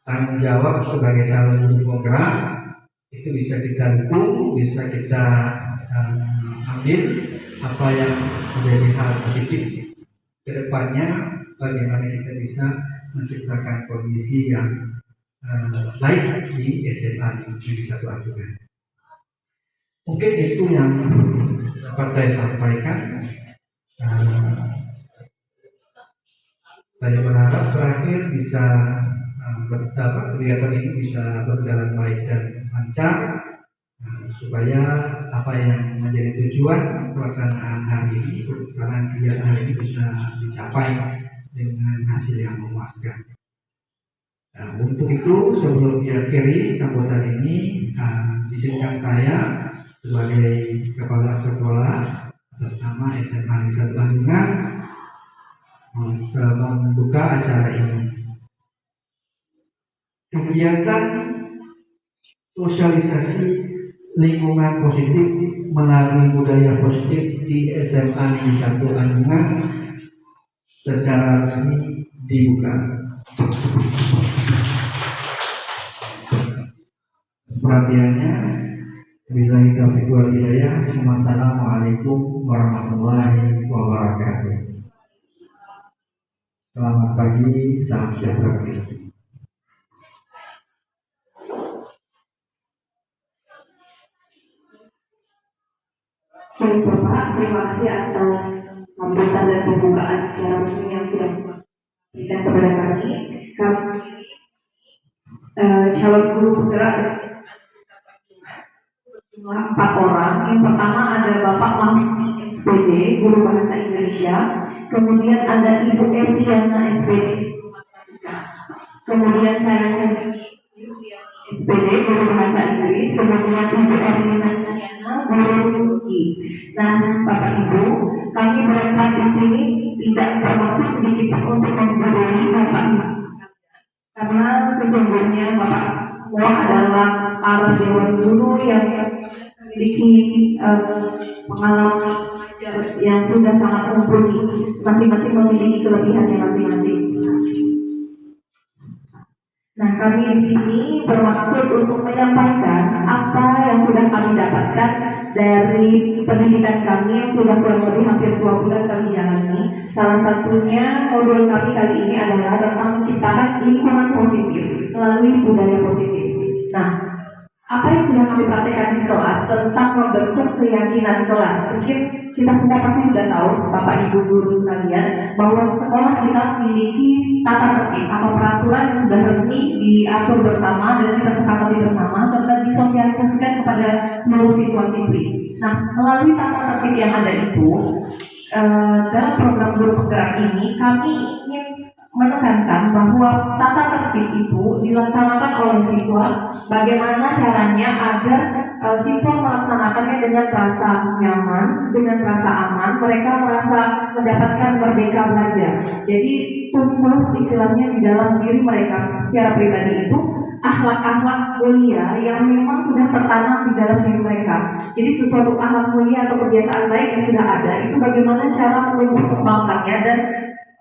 Speaker 7: tanggung jawab sebagai calon guru penggerak itu bisa kita dukung, bisa kita ambil apa yang menjadi hal positif ke depannya, bagaimana kita bisa menciptakan kondisi yang baik di SMA Negeri 1 Anjungan. Mungkin itu yang dapat saya sampaikan. Saya berharap terakhir bisa kegiatan ini bisa berjalan baik dan lancar, supaya apa yang menjadi tujuan pelaksanaan hari ini, pelaksanaan kegiatan hari ini bisa dicapai dengan hasil yang memuaskan. Nah, untuk itu sebelum diakhiri sambutan ini, izinkan saya sebagai kepala sekolah atas nama SMA Negeri 1 Bandungan membuka acara ini. Kegiatan sosialisasi lingkungan positif melalui budaya positif di SMA Negeri 1 Bandungan secara resmi dibuka. Perhatiannya, billahi taufiq wal hidayah. Wassalamualaikum warahmatullahi wabarakatuh. Selamat pagi, salam sejahtera bagi kita semua.
Speaker 8: Baik Bapak, terima kasih atas sambutan dan pembukaan secara resmi yang sudah diberikan kepada kami. Kami calon guru penggerak berjumlah 4 orang. Yang pertama ada Bapak Mahmud SPD, guru bahasa Indonesia. Kemudian ada Ibu Erliana SPD, kemudian saya sendiri SPD, guru bahasa Inggris. Kemudian Ibu Erliana guru biologi. Nah, Bapak Ibu, kami berempat di sini tidak bermaksud sedikit untuk memberi Bapak Ibu, karena sesungguhnya Bapak semua adalah para dewan guru yang memiliki pengalaman mengajar yang sudah sangat mumpuni, masing-masing memiliki kelebihannya masing-masing. Nah, kami di sini bermaksud untuk menyampaikan apa yang sudah kami dapatkan dari pendidikan kami yang sudah kurang lebih hampir 2 bulan kami jalani. Salah satunya modul kami kali ini adalah tentang menciptakan lingkungan positif melalui budaya positif. Nah, apa yang sudah kami praktekkan di kelas tentang membentuk keyakinan kelas? Mungkin kita semua pasti sudah tahu, Bapak Ibu guru sekalian, bahwa sekolah kita memiliki tata tertib atau peraturan yang sudah resmi diatur bersama dan kita sepakati bersama serta disosialisasikan kepada seluruh siswa-siswi. Nah, melalui tata tertib yang ada itu, dalam program guru penggerak ini kami ingin menekankan bahwa tata tertib itu dilaksanakan oleh siswa. Bagaimana caranya agar siswa melaksanakannya dengan rasa nyaman, dengan rasa aman, mereka merasa mendapatkan merdeka belajar. Jadi tumbuh istilahnya di dalam diri mereka secara pribadi itu akhlak-akhlak mulia yang memang sudah tertanam di dalam diri mereka. Jadi sesuatu akhlak mulia atau kebiasaan baik yang sudah ada itu bagaimana cara menumbuh kembangkannya dan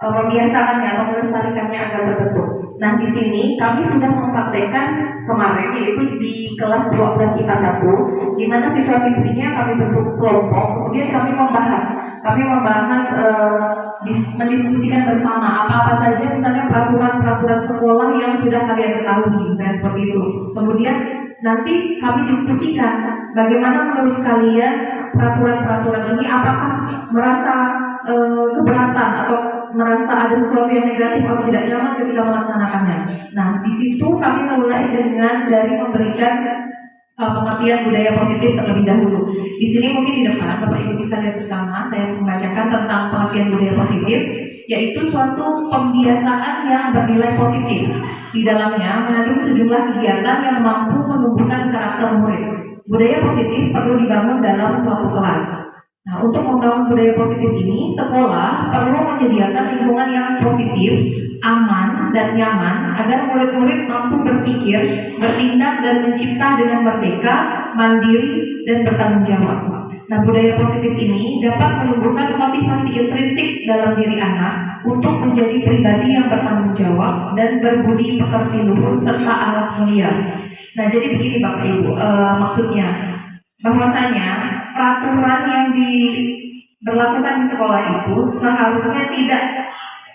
Speaker 8: membiasakannya atau melestarikannya agar terbentuk. Nah, di sini kami sudah mempraktekkan kemarin yaitu di kelas 12 IPA 1 di mana siswa-siswinya kami bentuk kelompok, kemudian kami membahas mendiskusikan bersama apa-apa saja misalnya peraturan-peraturan sekolah yang sudah kalian ketahui, misalnya seperti itu. Kemudian nanti kami diskusikan bagaimana menurut kalian peraturan-peraturan ini, apakah merasa keberatan atau merasa ada sesuatu yang negatif atau tidak nyaman ketika melaksanakannya. Nah, di situ kami mulai dengan dari memberikan pengertian budaya positif terlebih dahulu. Di sini mungkin di depan Bapak Ibu bisa lihat bersama, saya membacakan tentang pengertian budaya positif, yaitu suatu pembiasaan yang bernilai positif. Di dalamnya mengandung sejumlah kegiatan yang mampu menumbuhkan karakter murid. Budaya positif perlu dibangun dalam suatu kelas. Nah, untuk membangun budaya positif ini, sekolah perlu menyediakan lingkungan yang positif, aman, dan nyaman agar murid-murid mampu berpikir, bertindak, dan mencipta dengan merdeka, mandiri, dan bertanggung jawab. Nah, budaya positif ini dapat menumbuhkan motivasi intrinsik dalam diri anak untuk menjadi pribadi yang bertanggung jawab dan berbudi pekerti luhur serta akhlak mulia. Nah, jadi begini Bapak Ibu, maksudnya bahwasanya peraturan yang diberlakukan di sekolah itu seharusnya tidak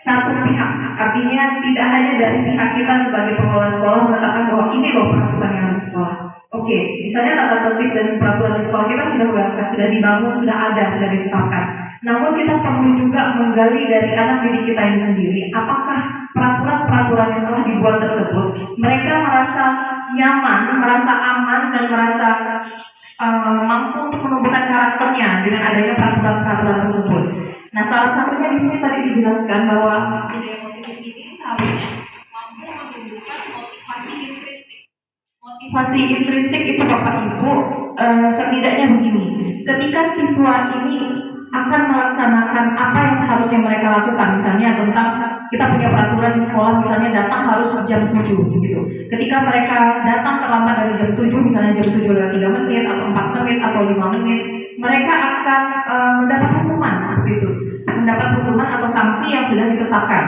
Speaker 8: satu pihak, artinya tidak hanya dari pihak kita sebagai pengelola sekolah mengatakan bahwa ini loh peraturan yang harus sekolah. Oke, misalnya tata tertib dan peraturan di sekolah kita sudah dibangun, sudah ada, sudah ditetapkan. Namun kita perlu juga menggali dari anak didik kita ini sendiri, apakah peraturan-peraturan yang telah dibuat tersebut mereka merasa nyaman, merasa aman, dan merasa mampu untuk menumbuhkan karakternya dengan adanya peraturan-peraturan tersebut. Nah, salah satunya di sini tadi dijelaskan bahwa budaya positif ini seharusnya mampu menumbuhkan motivasi intrinsik. Motivasi intrinsik itu Bapak Ibu setidaknya begini. Ketika siswa ini akan melaksanakan apa yang seharusnya mereka lakukan, misalnya tentang kita punya peraturan di sekolah, misalnya datang harus jam 7 gitu. Ketika mereka datang terlambat dari jam 7, misalnya jam 7 lewat 3 menit atau 4 menit atau 5 menit, mereka akan mendapat hukuman seperti itu, mendapat hukuman atau sanksi yang sudah ditetapkan.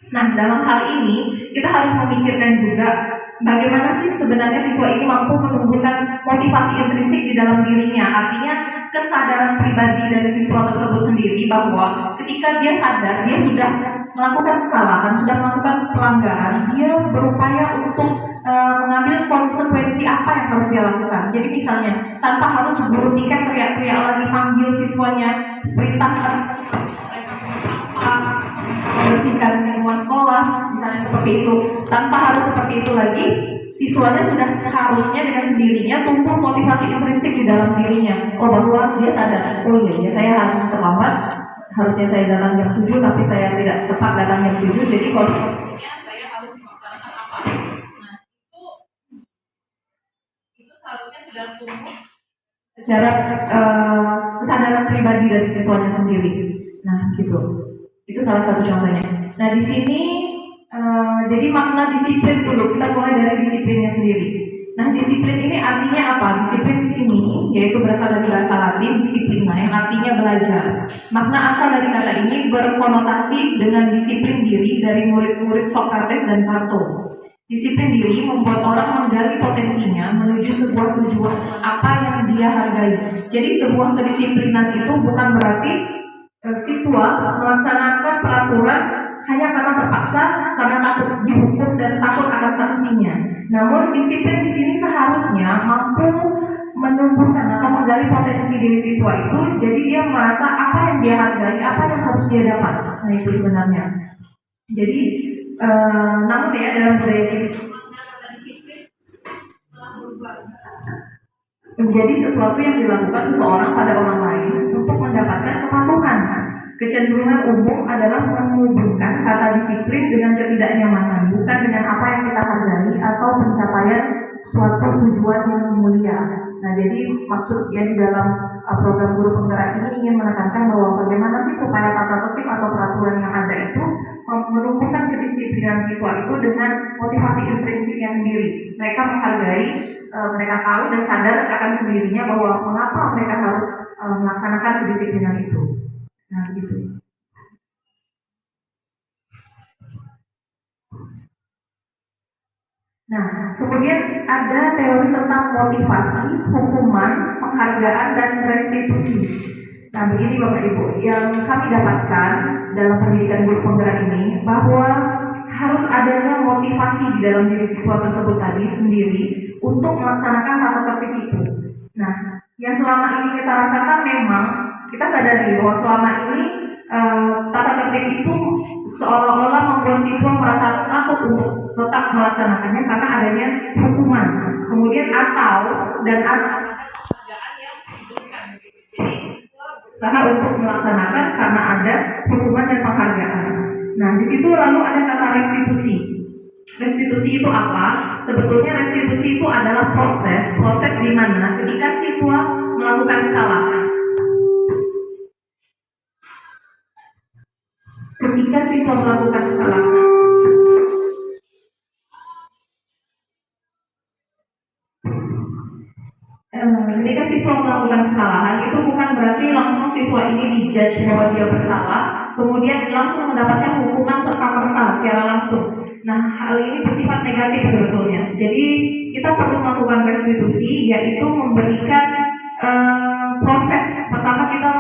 Speaker 8: Nah, dalam hal ini kita harus memikirkan juga bagaimana sih sebenarnya siswa ini mampu menumbuhkan motivasi intrinsik di dalam dirinya, artinya kesadaran pribadi dari siswa tersebut sendiri bahwa ketika dia sadar dia sudah melakukan kesalahan, sudah melakukan pelanggaran, dia berupaya untuk mengambil konsekuensi apa yang harus dia lakukan. Jadi misalnya tanpa harus guru tiket teriak-teriak lagi panggil siswanya, perintahkan membersihkan lingkungan sekolah, misalnya seperti itu. Tanpa harus seperti itu lagi, siswanya sudah seharusnya dengan sendirinya tumbuh motivasi intrinsik di dalam dirinya. Oh, bahwa dia sadar, oh iya, saya harus terlambat, harusnya saya datang jam 7, tapi saya tidak tepat datang jam 7, jadi konsekuensinya saya harus melaksanakan apa. Nah, itu seharusnya sudah tumbuh secara kesadaran pribadi dari siswanya sendiri. Nah, gitu. Itu salah satu contohnya. Nah, di sini jadi makna disiplin dulu, kita mulai dari disiplinnya sendiri. Nah, disiplin ini artinya apa? Disiplin di sini yaitu berasal dari bahasa Latin disiplina yang artinya belajar. Makna asal dari kata ini berkonotasi dengan disiplin diri dari murid-murid Socrates dan Plato. Disiplin diri membuat orang menggali potensinya menuju sebuah tujuan apa yang
Speaker 1: dia hargai. Jadi sebuah kedisiplinan itu bukan berarti siswa melaksanakan peraturan hanya karena terpaksa, karena takut dihukum dan takut akan sanksinya. Namun disiplin di sini seharusnya mampu menumbuhkan atau menggali potensi diri siswa itu, jadi dia merasa apa yang dia hargai, apa yang harus dia dapat. Nah itu sebenarnya. Jadi namun ya dalam budaya kita menjadi sesuatu yang dilakukan seseorang pada orang lain untuk mendapatkan kepatuhan. Kecenderungan umum adalah menghubungkan kata disiplin dengan ketidaknyamanan, bukan dengan apa yang kita hargai atau pencapaian suatu tujuan yang mulia. Nah, jadi maksudnya di dalam program guru penggerak ini ingin menekankan bahwa bagaimana sih supaya tata tertib atau peraturan yang ada itu menumbuhkan kedisiplinan siswa itu dengan motivasi intrinsiknya sendiri. Mereka menghargai, mereka tahu dan sadar akan sendirinya bahwa mengapa mereka harus melaksanakan kedisiplinan itu. Nah, gitu. Nah, kemudian ada teori tentang motivasi, hukuman, penghargaan, dan restitusi. Nah, begini Bapak Ibu, yang kami dapatkan dalam pendidikan guru penggerak ini, bahwa harus adanya motivasi di dalam diri siswa tersebut tadi sendiri untuk melaksanakan tata tertib itu. Nah, yang selama ini kita rasakan memang kita sadari bahwa selama ini tata tertib itu seolah-olah membuat siswa merasa takut untuk tetap melaksanakannya karena adanya hukuman, kemudian atau penghargaan yang diberikan. Jadi siswa berusaha untuk melaksanakan karena ada hukuman dan penghargaan. Nah, di situ lalu ada kata restitusi. Restitusi itu apa? Sebetulnya restitusi itu adalah proses di mana ketika siswa melakukan kesalahan. Ketika siswa melakukan kesalahan, itu bukan berarti langsung siswa ini dijudge bahwa dia bersalah, kemudian langsung mendapatkan hukuman serta-merta secara langsung. Nah, hal ini bersifat negatif sebetulnya. Jadi kita perlu melakukan restitusi, yaitu memberikan proses. Pertama kita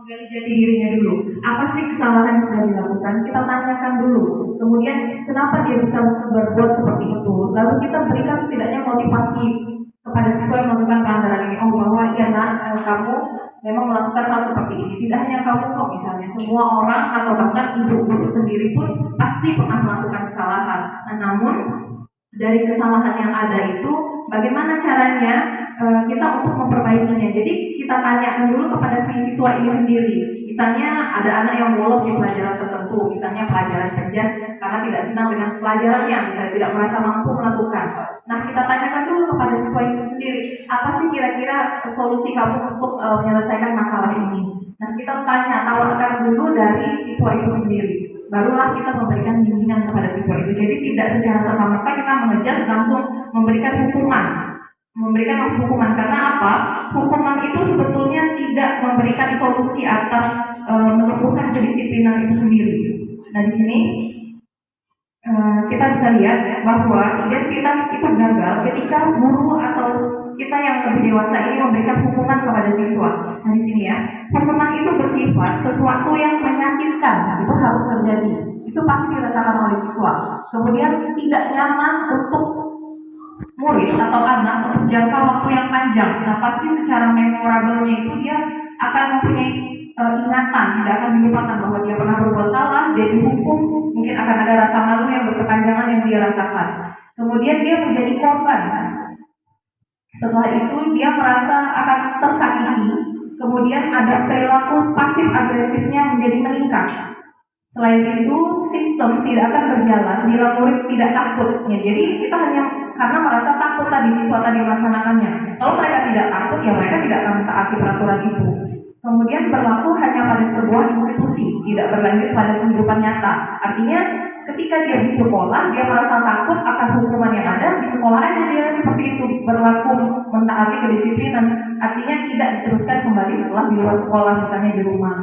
Speaker 1: menggali jati dirinya dulu. Apa sih kesalahan yang sudah dilakukan? Kita tanyakan dulu. Kemudian kenapa dia bisa berbuat seperti itu? Lalu kita berikan setidaknya motivasi kepada siswa yang melakukan pelanggaran ini. Oh, bahwa ya kamu memang melakukan hal seperti ini. Tidak hanya kamu kok, misalnya semua orang atau bahkan ibu guru sendiri pun pasti pernah melakukan kesalahan. Nah, namun dari kesalahan yang ada itu bagaimana caranya kita untuk memperbaikinya. Jadi kita tanyakan dulu kepada si siswa ini sendiri. Misalnya ada anak yang bolos di pelajaran tertentu, misalnya pelajaran penjas karena tidak senang dengan pelajarannya, misalnya tidak merasa mampu melakukan. Nah, kita tanyakan dulu kepada siswa itu sendiri, apa sih kira-kira solusi kamu untuk menyelesaikan masalah ini. Nah, kita tawarkan dulu dari siswa itu sendiri. Barulah kita memberikan bimbingan kepada siswa itu. Jadi tidak secara serta-merta kita mengejas langsung memberikan hukuman. Karena apa? Hukuman itu sebetulnya tidak memberikan solusi atas menumbuhkan kedisiplinan itu sendiri. Nah, di sini kita bisa lihat bahwa identitas itu gagal ketika guru atau kita yang lebih dewasa ini memberikan hukuman kepada siswa. Nah, di sini ya, hukuman itu bersifat sesuatu yang menyakitkan, itu harus terjadi. Itu pasti dirasakan oleh siswa. Kemudian tidak nyaman untuk murid atau anak untuk jangka waktu yang panjang. Nah, pasti secara memorabelnya itu dia akan mempunyai ingatan, tidak akan dilupakan bahwa dia pernah berbuat salah, dia dihukum, mungkin akan ada rasa malu yang berkepanjangan yang dia rasakan. Kemudian dia menjadi korban. Setelah itu dia merasa akan tersakiti, kemudian ada perilaku pasif agresifnya menjadi meningkat. Selain itu, sistem tidak akan berjalan bila murid tidak takut. Ya, jadi kita hanya karena merasa takut tadi siswa tadi melaksanakannya. Kalau mereka tidak takut, ya mereka tidak akan mentaati peraturan itu. Kemudian berlaku hanya pada sebuah institusi, tidak berlanjut pada kehidupan nyata. Artinya, ketika dia di sekolah, dia merasa takut akan hukuman yang ada, di sekolah aja dia seperti itu, berlaku mentaati kedisiplinan. Artinya tidak diteruskan kembali setelah di luar sekolah, misalnya di rumah.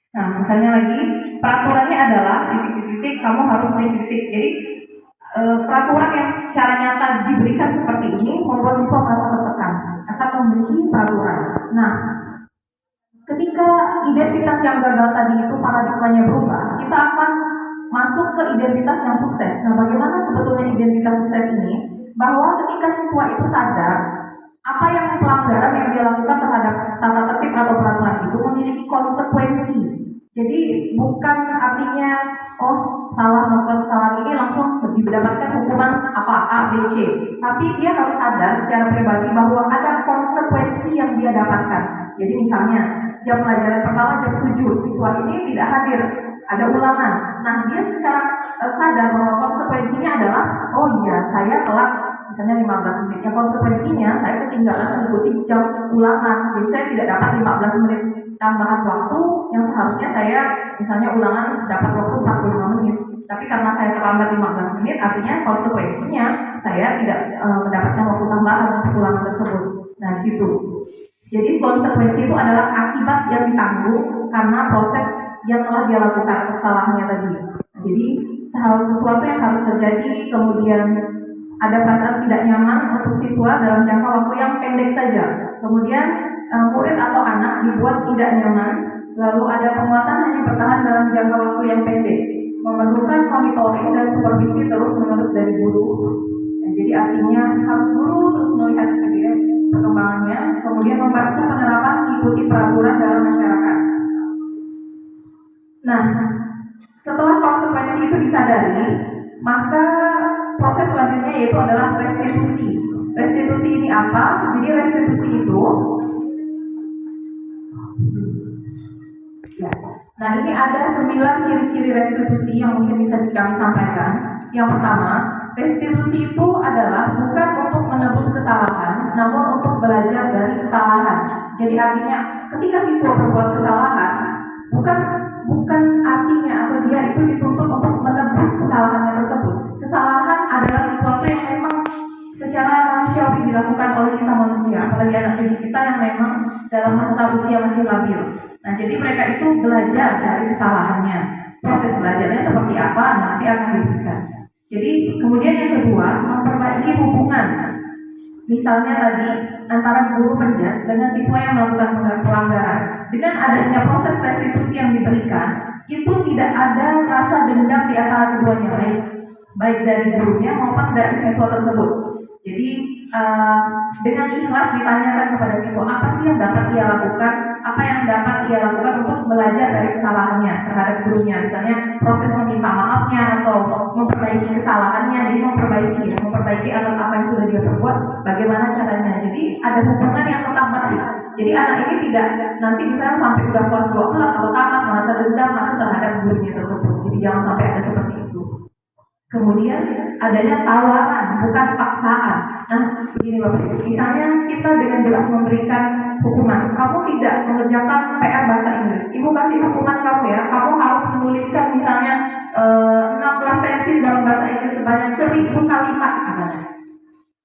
Speaker 1: Nah, misalnya lagi, peraturannya adalah titik-titik, kamu harus titik-titik. Jadi, peraturan yang secara nyata diberikan seperti ini membuat siswa merasa tertekan, akan membenci peraturan. Nah, ketika identitas yang gagal tadi itu paradigmanya berubah, kita akan masuk ke identitas yang sukses. Nah, bagaimana sebetulnya identitas sukses ini? Bahwa ketika siswa itu sadar apa yang pelanggaran yang dia lakukan terhadap tata tertib atau peraturan itu memiliki konsekuensi. Jadi bukan artinya salah melakukan kesalahan ini langsung mendapatkan hukuman apa A, B, C. Tapi dia harus sadar secara pribadi bahwa ada konsekuensi yang dia dapatkan. Jadi misalnya jam pelajaran pertama jam 7, siswa ini tidak hadir, ada ulangan. Nah, dia secara sadar bahwa konsekuensinya adalah saya telat misalnya 15 menit. Ya, konsekuensinya saya ketinggalan mengikuti jam ulangan. Jadi saya tidak dapat 15 menit tambahan waktu yang seharusnya saya misalnya ulangan dapat waktu 45 menit. Tapi karena saya terlambat 15 menit, artinya konsekuensinya saya tidak mendapatkan waktu tambahan untuk ulangan tersebut. Nah, di situ. Jadi konsekuensi itu adalah akibat yang ditanggung karena proses yang telah dia lakukan kesalahannya tadi. Jadi sesuatu yang harus terjadi, kemudian ada perasaan tidak nyaman untuk siswa dalam jangka waktu yang pendek saja. Kemudian murid atau anak dibuat tidak nyaman, lalu ada penguatan hanya bertahan dalam jangka waktu yang pendek, memerlukan monitoring dan supervisi terus-menerus dari guru. Jadi artinya harus guru terus melihat perkembangannya, kemudian membantu penerapan mengikuti peraturan dalam masyarakat. Nah, setelah konsekuensi itu disadari, maka proses selanjutnya yaitu adalah restitusi. Restitusi ini apa? Jadi restitusi itu Nah, ini ada 9 ciri-ciri restitusi yang mungkin bisa kami sampaikan. Yang pertama, restitusi itu adalah bukan untuk menebus kesalahan, namun untuk belajar dari kesalahan. Jadi artinya ketika siswa berbuat kesalahan, bukan artinya atau dia itu dituntut untuk menebus kesalahannya tersebut. Kesalahan adalah sesuatu yang memang secara manusiawi dilakukan oleh kita manusia, apalagi anak didik kita yang memang dalam masa usia masih labil. Nah, jadi mereka itu belajar dari kesalahannya. Proses belajarnya seperti apa nanti akan diberikan. Jadi kemudian yang kedua, memperbaiki hubungan. Misalnya tadi antara guru penjas dengan siswa yang melakukan pelanggaran. Dengan adanya proses restitusi yang diberikan, itu tidak ada rasa dendam di antara keduanya, baik dari gurunya maupun dari siswa tersebut. Jadi dengan ikhlas ditanyakan kepada siswa apa sih yang dapat ia lakukan, apa yang dapat ia lakukan untuk belajar dari kesalahannya terhadap gurunya. Misalnya proses meminta maafnya atau memperbaiki kesalahannya, jadi memperbaiki atas apa yang sudah dia perbuat, bagaimana caranya. Jadi ada hubungan yang tetap baik. Jadi anak ini tidak nanti misalnya sampai udah kelas 12 atau tamat merasa dendam terhadap gurunya tersebut. Jadi jangan sampai ada seperti itu. Kemudian adanya tawaran, bukan paksaan. Nah, begini Bapak Ibu, misalnya kita dengan jelas memberikan hukuman, kamu tidak mengerjakan PR bahasa Inggris, Ibu kasih hukuman kamu ya, kamu harus menuliskan misalnya 16 tesis dalam bahasa Inggris sebanyak 1000 kalimat misalnya.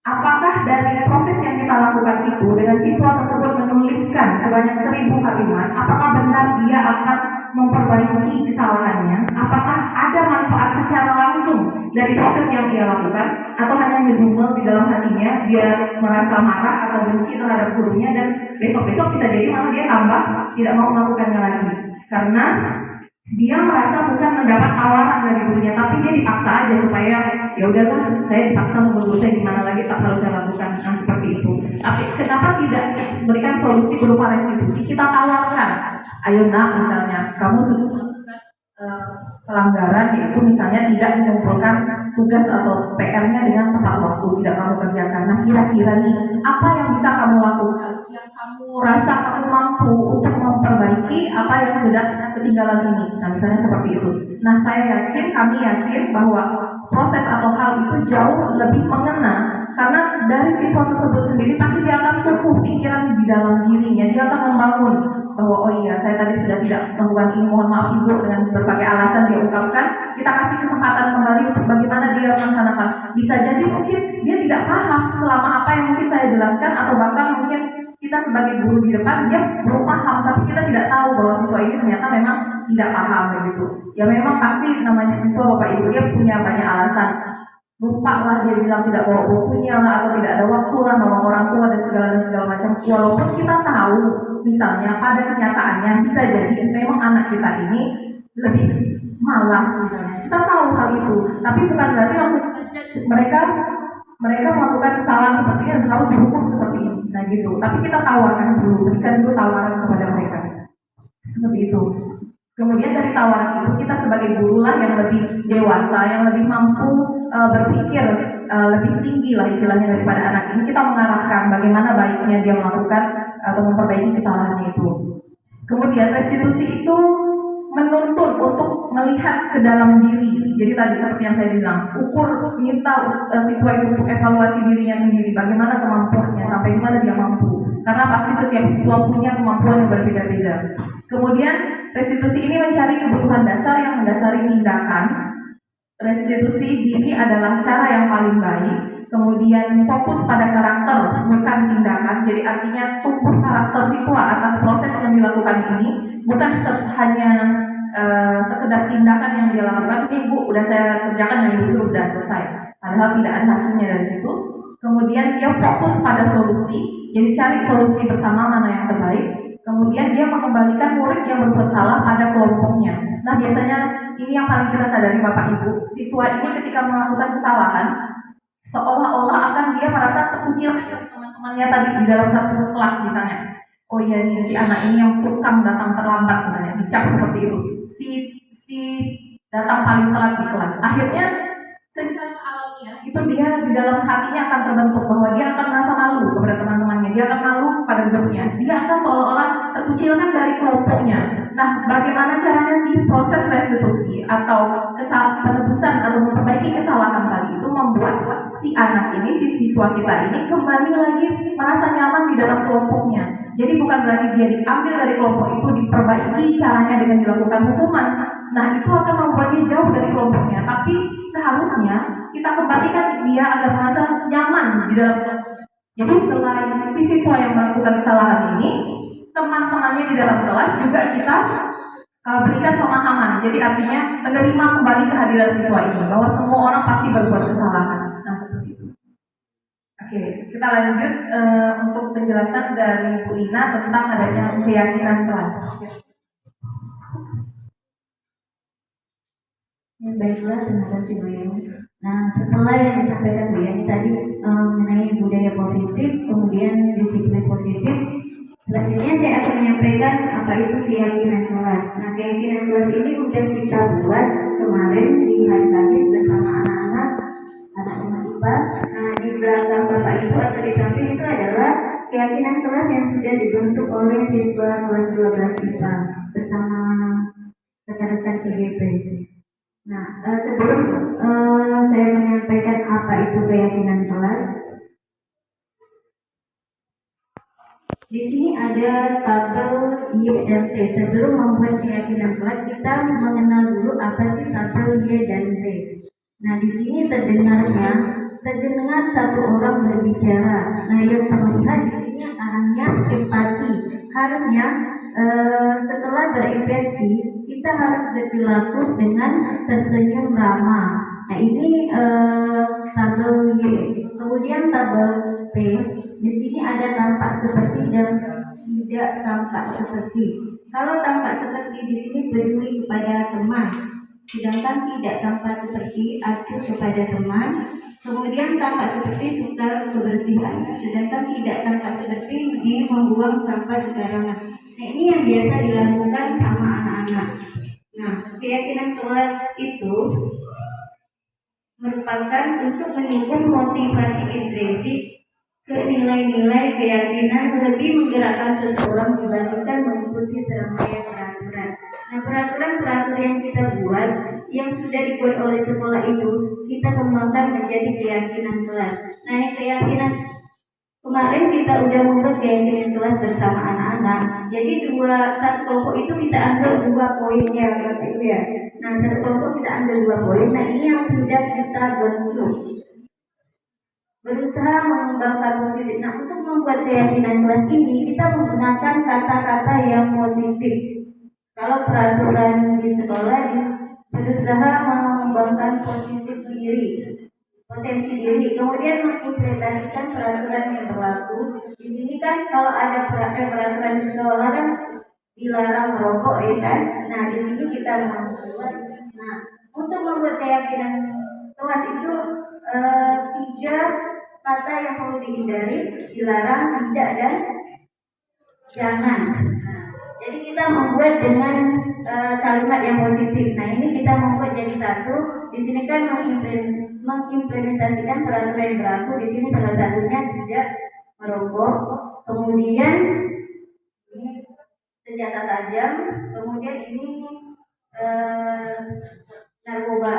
Speaker 1: Apakah dari proses yang kita lakukan itu dengan siswa tersebut menuliskan sebanyak 1000 kalimat, apakah benar dia akan memperbaiki kesalahannya? Apakah ada manfaat secara langsung dari proses yang dia lakukan, atau hanya ngedumel di dalam hatinya, dia merasa marah atau benci terhadap gurunya dan besok-besok bisa jadi malah dia tambah tidak mau melakukannya lagi karena dia merasa bukan mendapat tawaran dari gurunya, tapi dia dipaksa aja supaya ya udahlah saya dipaksa menurut saya gimana lagi tak harus saya lakukan. Nah, seperti itu. Tapi kenapa tidak memberikan solusi berupa restitusi? Kita tawarkan, ayo nak misalnya kamu sudah melakukan pelanggaran, yaitu misalnya tidak mengumpulkan tugas atau PR-nya dengan tepat waktu, tidak kamu kerjakan. Nah, kira-kira nih apa yang bisa kamu lakukan yang kamu rasa kamu mampu untuk memperbaiki apa yang sudah ketinggalan ini. Nah, misalnya seperti itu. Nah, kami yakin bahwa proses atau hal itu jauh lebih mengena karena dari siswa tersebut sendiri pasti dia akan tumbuh pikiran di dalam dirinya, dia akan membangun bahwa oh iya saya tadi sudah tidak melakukan ini, mohon maaf Ibu, dengan berbagai alasan dia ungkapkan. Kita kasih kesempatan kembali untuk bagaimana dia melaksanakan. Bisa jadi mungkin dia tidak paham selama apa yang mungkin saya jelaskan, atau bahkan mungkin kita sebagai guru di depan dia belum paham, tapi kita tidak tahu bahwa siswa ini ternyata memang tidak paham begitu. Ya memang pasti namanya siswa Bapak Ibu dia punya banyak alasan. lupa lah, dia bilang tidak bawa bukunya lah, atau tidak ada waktu lah, nolong orang tua dan segala macam. Walaupun kita tahu misalnya pada kenyataannya bisa jadi memang anak kita ini lebih malas misalnya, kita tahu hal itu, tapi bukan berarti langsung mereka melakukan kesalahan seperti ini dan harus dihukum seperti ini. Nah gitu, tapi kita tawarkan dulu, berikan dulu tawaran kepada mereka seperti itu. Kemudian dari tawaran itu kita sebagai guru lah yang lebih dewasa, yang lebih mampu berpikir lebih tinggi lah istilahnya daripada anak ini, kita mengarahkan bagaimana baiknya dia melakukan atau memperbaiki kesalahannya itu. Kemudian restitusi itu menuntut untuk melihat ke dalam diri. Jadi tadi seperti yang saya bilang, minta siswa itu untuk evaluasi dirinya sendiri, bagaimana kemampuannya, sampai mana dia mampu. Karena pasti setiap siswa punya kemampuan yang berbeda-beda. Kemudian restitusi ini mencari kebutuhan dasar yang mendasari tindakan. Restitusi diri adalah cara yang paling baik. Kemudian fokus pada karakter, bukan tindakan. Jadi artinya tumbuh karakter siswa atas proses yang dilakukan ini, bukan hanya sekedar tindakan yang dia lakukan. Ini Bu, udah saya kerjakan yang disuruh, udah selesai. Padahal tidak ada hasilnya dari situ. Kemudian dia fokus pada solusi, jadi cari solusi bersama mana yang terbaik. Kemudian dia mengembalikan murid yang berbuat salah pada kelompoknya. Nah biasanya ini yang paling kita sadari Bapak Ibu, siswa ini ketika melakukan kesalahan, seolah-olah akan dia merasa terkucil teman-temannya tadi di dalam satu kelas misalnya. Oh iya nih, si anak ini yang tukang datang terlambat misalnya, dicap seperti itu. Si datang paling telat di kelas. Akhirnya secara alamiah itu dia di dalam hatinya akan terbentuk bahwa dia akan merasa malu kepada teman-temannya, dia akan malu pada grupnya, dia akan seolah-olah terkucilkan dari kelompoknya. Nah, bagaimana caranya sih proses restitusi atau penebusan atau memperbaiki kesalahan tadi itu membuat si anak ini, si siswa kita ini kembali lagi merasa nyaman di dalam kelompoknya. Jadi bukan berarti dia diambil dari kelompok itu, diperbaiki caranya dengan dilakukan hukuman. Nah, itu akan membuat dia jauh dari kelompoknya. Tapi seharusnya kita kembalikan dia agar merasa nyaman di dalam kelompoknya. Jadi selain si siswa yang melakukan kesalahan ini, teman-temannya di dalam kelas juga kita berikan pemahaman. Jadi artinya menerima kembali kehadiran siswa ini, bahwa semua orang pasti berbuat kesalahan. Nah seperti itu. Oke, kita lanjut untuk penjelasan dari Bu Ina tentang adanya keyakinan kelas.
Speaker 3: Ya, baiklah, terima kasih Bu Yani. Nah, setelah yang disampaikan Bu Yani tadi mengenai budaya positif, kemudian disiplin positif, selanjutnya saya akan menyampaikan apa itu keyakinan kelas. Nah, keyakinan kelas ini sudah kita buat kemarin di hari Kamis bersama anak-anak IPA. Nah, di belakang Bapak Ibu atau di samping itu adalah keyakinan kelas yang sudah dibentuk oleh siswa kelas 12 IPA bersama rekan-rekan CGP. Nah, sebelum saya menyampaikan apa itu keyakinan kelas, di sini ada tabel Y dan T. Sebelum membuat keyakinan kelas, kita mengenal dulu apa sih tabel Y dan T. Nah, di sini terdengar satu orang berbicara. Nah, yang terlihat di sini arahnya empati. Harusnya setelah berempati, kita harus berperilaku dengan tersenyum ramah. Nah, ini tabel Y. Kemudian tabel T. Di sini ada tampak seperti dan tidak tampak seperti. Kalau tampak seperti di sini peduli kepada teman, sedangkan tidak tampak seperti acuh kepada teman. Kemudian tampak seperti suka kebersihan, sedangkan tidak tampak seperti ini membuang sampah sembarangan. Nah, ini yang biasa dilakukan sama anak-anak. Nah, keyakinan kelas itu merupakan untuk menimbulkan motivasi intrinsik ke nilai-nilai keyakinan lebih menggerakkan seseorang dibandingkan mengikuti serangkaian peraturan. Nah, peraturan-peraturan yang kita buat, yang sudah dibuat oleh sekolah itu, kita kembangkan menjadi keyakinan kelas. Nah, keyakinan kemarin kita udah membuat keyakinan kelas bersama anak-anak. Jadi satu kelompok itu kita ambil 2 poinnya, Bapak Ibu ya. Nah, satu kelompok kita ambil 2 poin. Nah, ini yang sudah kita bentuk. Berusaha mengembangkan positif. Nah, untuk membuat keyakinan kelas ini kita menggunakan kata-kata yang positif. Kalau peraturan di sekolah berusaha mengembangkan positif diri. potensi diri, kemudian mengimplementasikan peraturan yang berlaku. Di sini kan kalau ada peraturan di sekolah kan dilarang merokok ya kan. Nah di sini kita membuat, nah untuk membuat keyakinan kelas itu tiga kata yang perlu dihindari, dilarang, tidak, dan jangan. Nah, jadi kita membuat dengan kalimat yang positif. Nah ini kita membuat jadi satu. Di sini kan mengimplementasikan peraturan yang berlaku. Di sini salah satunya tidak merokok. Kemudian ini senjata tajam. Kemudian ini narkoba.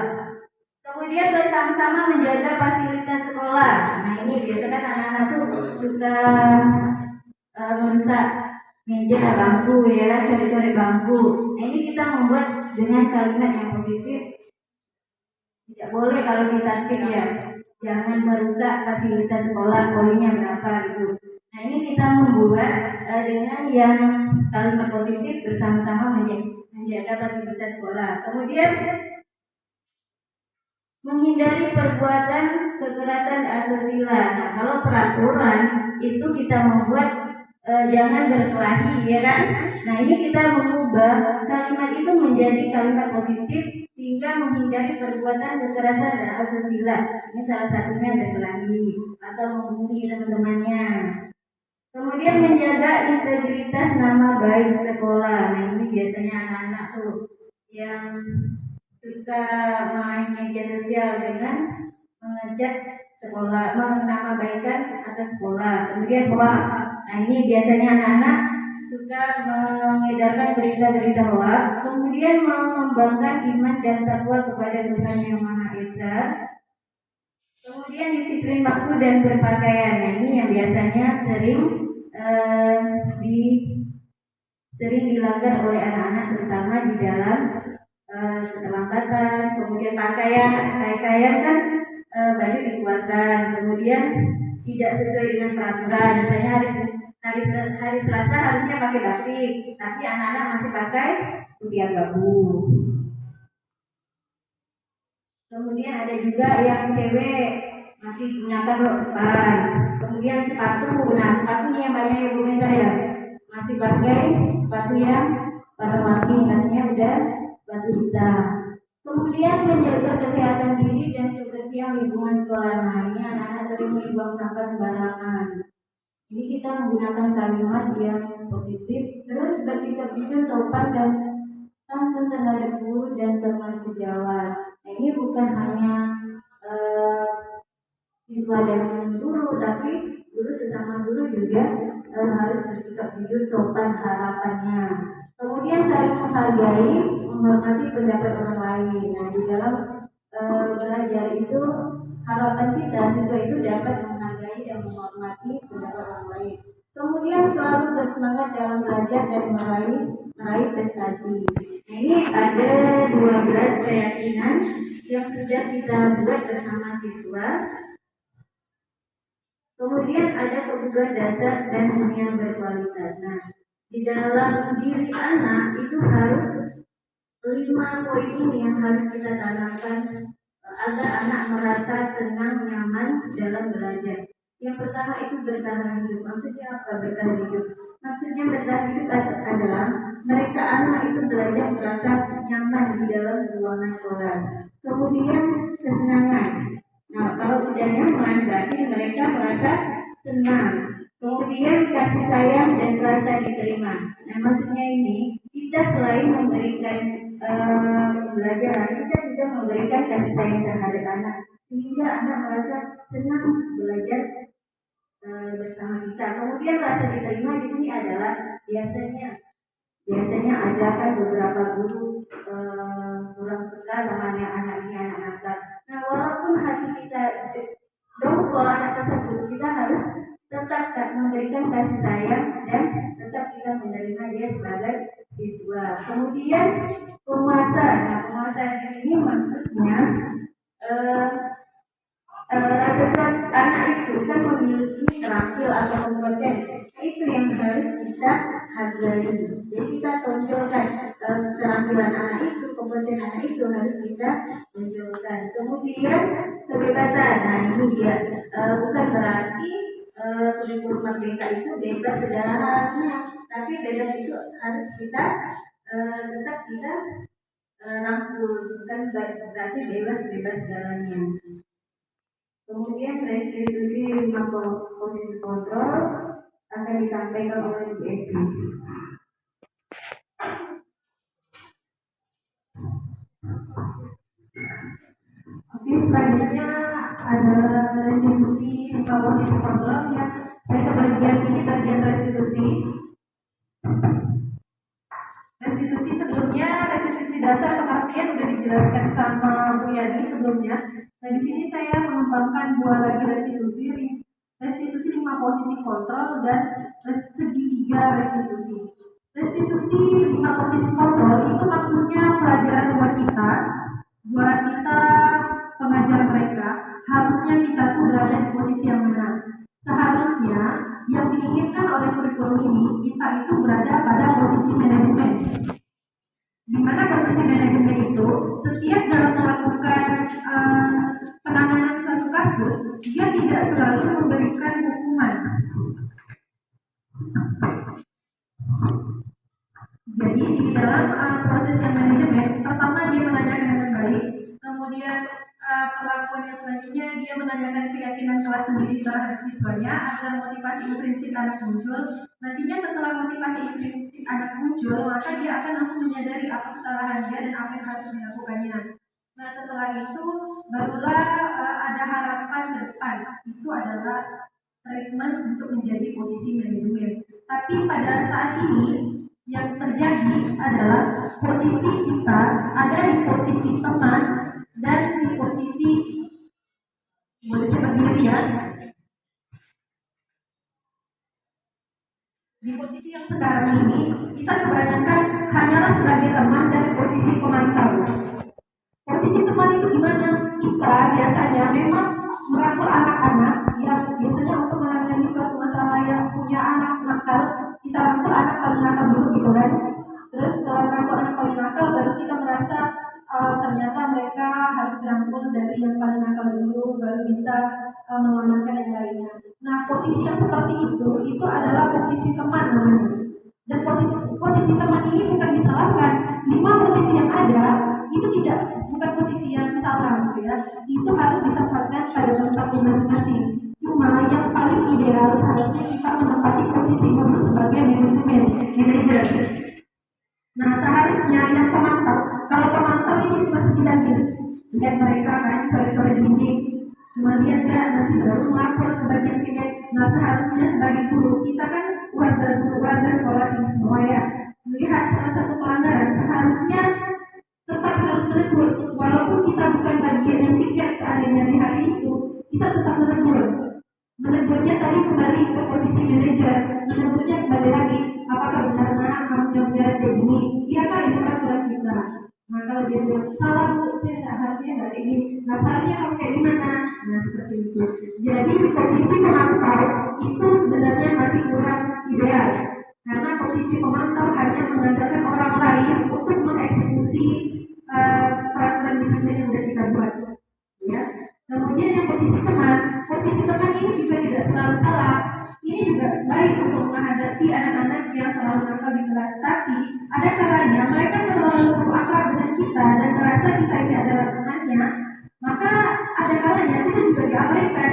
Speaker 3: Kemudian bersama-sama menjaga fasilitas sekolah. Nah ini biasanya kan anak-anak tuh suka merusak meja, bangku, ya kan, coret-coret bangku. Nah ini kita membuat dengan kalimat yang positif. Tidak boleh kalau kita tip ya, jangan merusak fasilitas sekolah, poinnya berapa gitu. Nah ini kita membuat dengan yang kalimat positif bersama-sama menjaga fasilitas sekolah. Kemudian menghindari perbuatan kekerasan asusila. Nah kalau peraturan itu kita membuat jangan berkelahi, ya kan? Nah ini kita mengubah kalimat itu menjadi kalimat positif sehingga menghindari perbuatan kekerasan dan asusila. Ini salah satunya berkelahi atau membuli teman-temannya. Kemudian menjaga integritas nama baik sekolah. Nah ini biasanya anak-anak tuh yang suka main media sosial dengan mengajak sekolah, menamabaikkan atas sekolah. Kemudian hoax. Nah ini biasanya anak-anak suka mengedarkan berita-berita hoax. Kemudian mengembangkan iman dan takwa kepada Tuhan Yang Maha Esa. Kemudian disiplin waktu dan berpakaian. Nah ini yang biasanya sering dilanggar oleh anak-anak, terutama di dalam keterlambatan. Kemudian pakaian kan baju dikeluarkan, kemudian tidak sesuai dengan peraturan. Misalnya hari Selasa harusnya pakai batik, tapi anak-anak masih pakai putih abu. Kemudian ada juga yang cewek masih gunakan rok sepan. Kemudian sepatu, nah sepatu ini yang banyak yang komentar ya, masih pakai sepatu yang warna-warni, artinya udah sepatu hitam. Kemudian menjaga kesehatan diri dan kebersihan lingkungan sekolah. Nah ini anak-anak sering membuang sampah sembarangan. Ini kita menggunakan kalimat yang positif. Terus bersikap jujur, sopan dan santun terhadap guru dan teman sejawat. Nah ini bukan hanya siswa dan guru, tapi guru sesama guru juga harus bersikap jujur, sopan harapannya. Kemudian saling menghargai, menghormati pendapat orang lain. Nah di dalam belajar itu harapan kita siswa itu dapat menghargai dan menghormati pendapat orang lain. Kemudian selalu bersemangat dalam belajar dan meraih prestasi. Nah, ini ada 12 keyakinan yang sudah kita buat bersama siswa. Kemudian ada kebutuhan dasar dan hunian berkualitas. Nah, di dalam diri anak itu harus 5 poin ini yang harus kita tanamkan agar anak merasa senang, nyaman dalam belajar. Yang pertama itu bertahan hidup. Maksudnya apa bertahan hidup? Maksudnya bertahan hidup adalah mereka anak itu belajar merasa nyaman di dalam ruangan kelas. Kemudian kesenangan. Nah kalau udah nyaman berarti mereka merasa senang. Kemudian kasih sayang dan rasa diterima. Nah maksudnya ini kita selain memberikan pembelajaran, kita juga memberikan kasih sayang terhadap anak sehingga anak merasa senang belajar bersama kita. Kemudian rasa diterima di sini adalah biasanya ada kan beberapa guru kurang suka sama anak ini, anak nakal. Nah walaupun hati kita dong kalau anak tersebut, kita harus tetap memberikan kasih sayang dan tetap kita menerima dia sebagai siswa. Kemudian penguasaan. Nah penguasaan di sini maksudnya anak itu kan memiliki terampil atau kompeten, itu yang harus kita hargai. Jadi kita tonjolkan keterampilan anak itu, kompeten anak itu harus kita tonjolkan. Kemudian kebebasan. Nah ini dia, bukan berarti kurikulum merdeka itu bebas segala halnya, tapi bebas itu harus kita tetap kita rangkul, bukan berarti bebas segalanya. Kemudian restitusi 5 posisi kontrol akan disampaikan oleh Bu Evi.
Speaker 1: Oke, selanjutnya ada restitusi 5 posisi kontrol ya. Saya ke bagian ini, bagian restitusi. Restitusi sebelumnya, restitusi dasar pengertian udah dijelaskan sama Bu Yani sebelumnya. Nah di sini saya mengembangkan 2 lagi restitusi 5 posisi kontrol dan segitiga restitusi. Restitusi 5 posisi kontrol itu maksudnya pelajaran buat kita pengajar mereka, harusnya kita tuh berada di posisi yang mana. Seharusnya yang diinginkan oleh kurikulum ini, kita itu berada pada posisi manajemen. Di mana posisi manajemen itu, setiap dalam melakukan penanganan suatu kasus, dia tidak selalu memberikan hukuman. Jadi di dalam proses yang manajemen, pertama dia menanyakan dengan baik, kemudian perlakuan yang selanjutnya dia menanyakan keyakinan kelas sendiri terhadap siswanya agar motivasi intrinsik anak muncul. Nantinya setelah motivasi intrinsik anak muncul, maka dia akan langsung menyadari apa kesalahan dia dan apa yang harus dilakukannya. Nah setelah itu barulah ada harapan ke depan, itu adalah treatment untuk menjadi posisi manajemen. Tapi pada saat ini yang terjadi adalah posisi kita ada di posisi teman dan di posisi, boleh saya berdiri ya, di posisi yang sekarang ini kita kebanyakan hanyalah sebagai teman dan posisi pemantau. Posisi teman itu gimana? Kita biasanya memang merangkul anak-anak yang biasanya untuk menangani suatu masalah yang punya anak nakal, kita rangkul anak paling nakal dulu gitu kan. Terus setelah merangkul anak paling nakal baru kita merasa ternyata mereka harus dirangkul dari yang paling nakal dulu baru bisa mengamankan yang lainnya. Nah posisi yang seperti itu adalah posisi teman namanya. Dan posisi teman ini bukan disalahkan. 5 posisi yang ada itu bukan posisi yang salah gitu ya. Itu harus ditempatkan pada tempatnya masing-masing. Cuma yang paling ideal seharusnya kita menempati posisi guru sebagai manajer. Nah seharusnya yang pemantau, kalau pemantau ini cuma sekitar lihat mereka kan coret-coret dinding, cuma lihat ya nanti baru melapor ke bagian piket. Nah seharusnya sebagai guru kita kan warga sekolah sini semua ya, melihat salah satu pelanggaran seharusnya tetap harus menegur, walaupun kita bukan bagian yang piket seandainya di hari itu, kita tetap menegur. Menegurnya tadi kembali ke posisi manajer, menegurnya kembali lagi, apakah benar kamu jawabnya kayak gini? Iya kan ini peraturan kita. Nah kalau dia bilang salah bu, saya tidak harusnya nggak kayak gini. Nah seharusnya kamu kayak gimana? Nah seperti itu. Jadi di posisi pemantau itu sebenarnya masih kurang ideal, karena posisi pemantau hanya mengandalkan orang lain untuk mengeksekusi peraturan disiplin yang sudah kita buat. Ya. Kemudian yang posisi teman ini juga tidak selalu salah. Ini juga baik untuk menghadapi anak-anak yang terlalu nakal di kelas. Tapi ada kalanya mereka terlalu akrab dengan kita dan merasa kita ini adalah temannya. Maka ada kalanya kita juga diabaikan.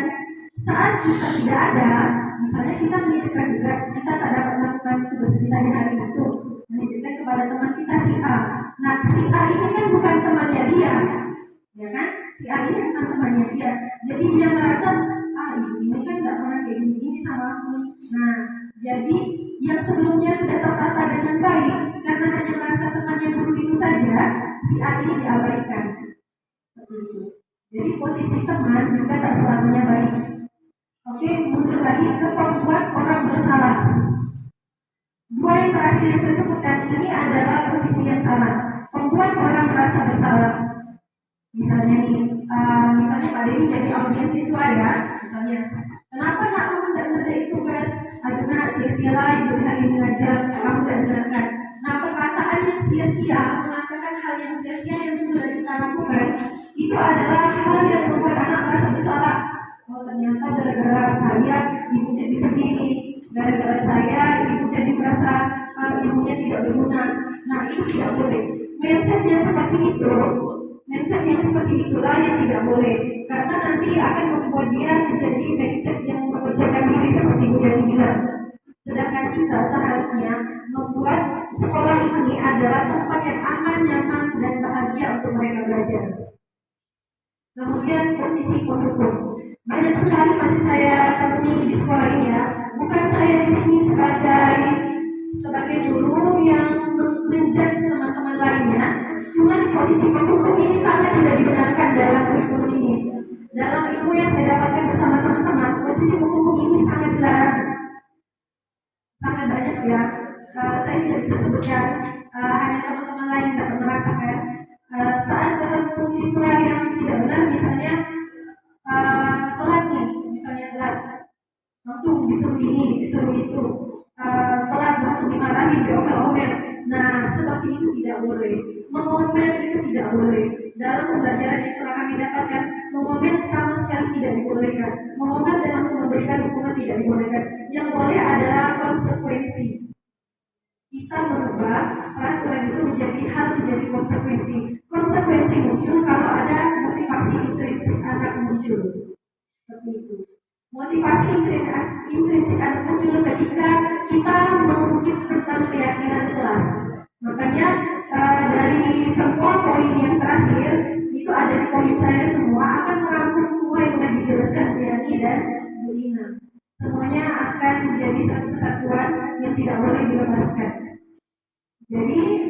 Speaker 1: Saat kita tidak ada, misalnya kita menitipkan tugas, kita tak dapat melakukan tugas kita di hari itu, menitipkan kepada teman kita si A. Nah si A ini kan bukan temannya dia, ya kan? Si A ini bukan temannya dia. Jadi dia merasa ibu ini kan tidak pernah kayak gini sama aku. Nah, jadi yang sebelumnya sudah tertata dengan baik karena hanya merasa temannya guru itu saja, si A ini diabaikan. Jadi posisi teman juga tak selamanya baik. Oke, mundur lagi ke pembuat orang bersalah. 2 yang terakhir yang saya sebutkan ini adalah posisi yang salah. Pembuat orang merasa bersalah. Misalnya nih, misalnya Pak Denny jadi audiens siswa ya, misalnya, kenapa nak kamu tidak ngerjain tugas? Aduh nak, sia-sia lah ibu hari ini ngajar, kamu tidak dengarkan. Nah perkataan yang sia-sia, mengatakan hal yang sia-sia yang sudah kita lakukan, itu adalah hal yang membuat anak merasa
Speaker 4: bersalah. Oh ternyata gara-gara saya ibu jadi sedih, gara-gara saya ibu jadi merasa ibunya tidak berguna. Nah itu tidak boleh. Mindset yang seperti itulah yang tidak boleh, karena nanti akan membuat dia menjadi mindset yang mempercayai diri seperti Bu Yani bilang. Sedangkan kita seharusnya membuat sekolah ini adalah tempat yang aman, nyaman, dan bahagia untuk mereka belajar. Kemudian posisi pendukung. Banyak sekali masih saya temui di sekolah ini ya. Bukan saya di sini sebagai guru yang menjudge teman-teman lainnya. Cuma di posisi pendukung ini sangat tidak dibenarkan dalam kurikulum ini. Dalam ilmu yang saya dapatkan bersama teman-teman, posisi pendukung ini sangat dilarang. Sangat banyak ya. Saya tidak bisa sebutkan, hanya teman-teman lain dapat merasakan. Saat ketemu siswa yang tidak benar, misalnya telat nih, misalnya telat, langsung disuruh ini, disuruh itu, telat langsung dimarahin, diomel-omel. Nah, seperti itu tidak boleh. Mengomel itu tidak boleh. Dalam pembelajaran yang telah kami dapatkan, mengomel sama sekali tidak dibolehkan. Mengomel dan langsung memberikan hukuman tidak dibolehkan. Yang boleh adalah konsekuensi. Kita merubah peraturan itu menjadi konsekuensi. Konsekuensi muncul kalau ada motivasi intrinsik anak muncul. Seperti itu. Motivasi intrinsik anak muncul ketika kita mengungkit tentang keyakinan kelas. Makanya dari semua poin yang terakhir itu ada di poin saya semua, akan merangkum semua yang sudah dijelaskan Bu Yani dan Bu Ina. Semuanya akan menjadi satu kesatuan yang tidak boleh dilepaskan. Jadi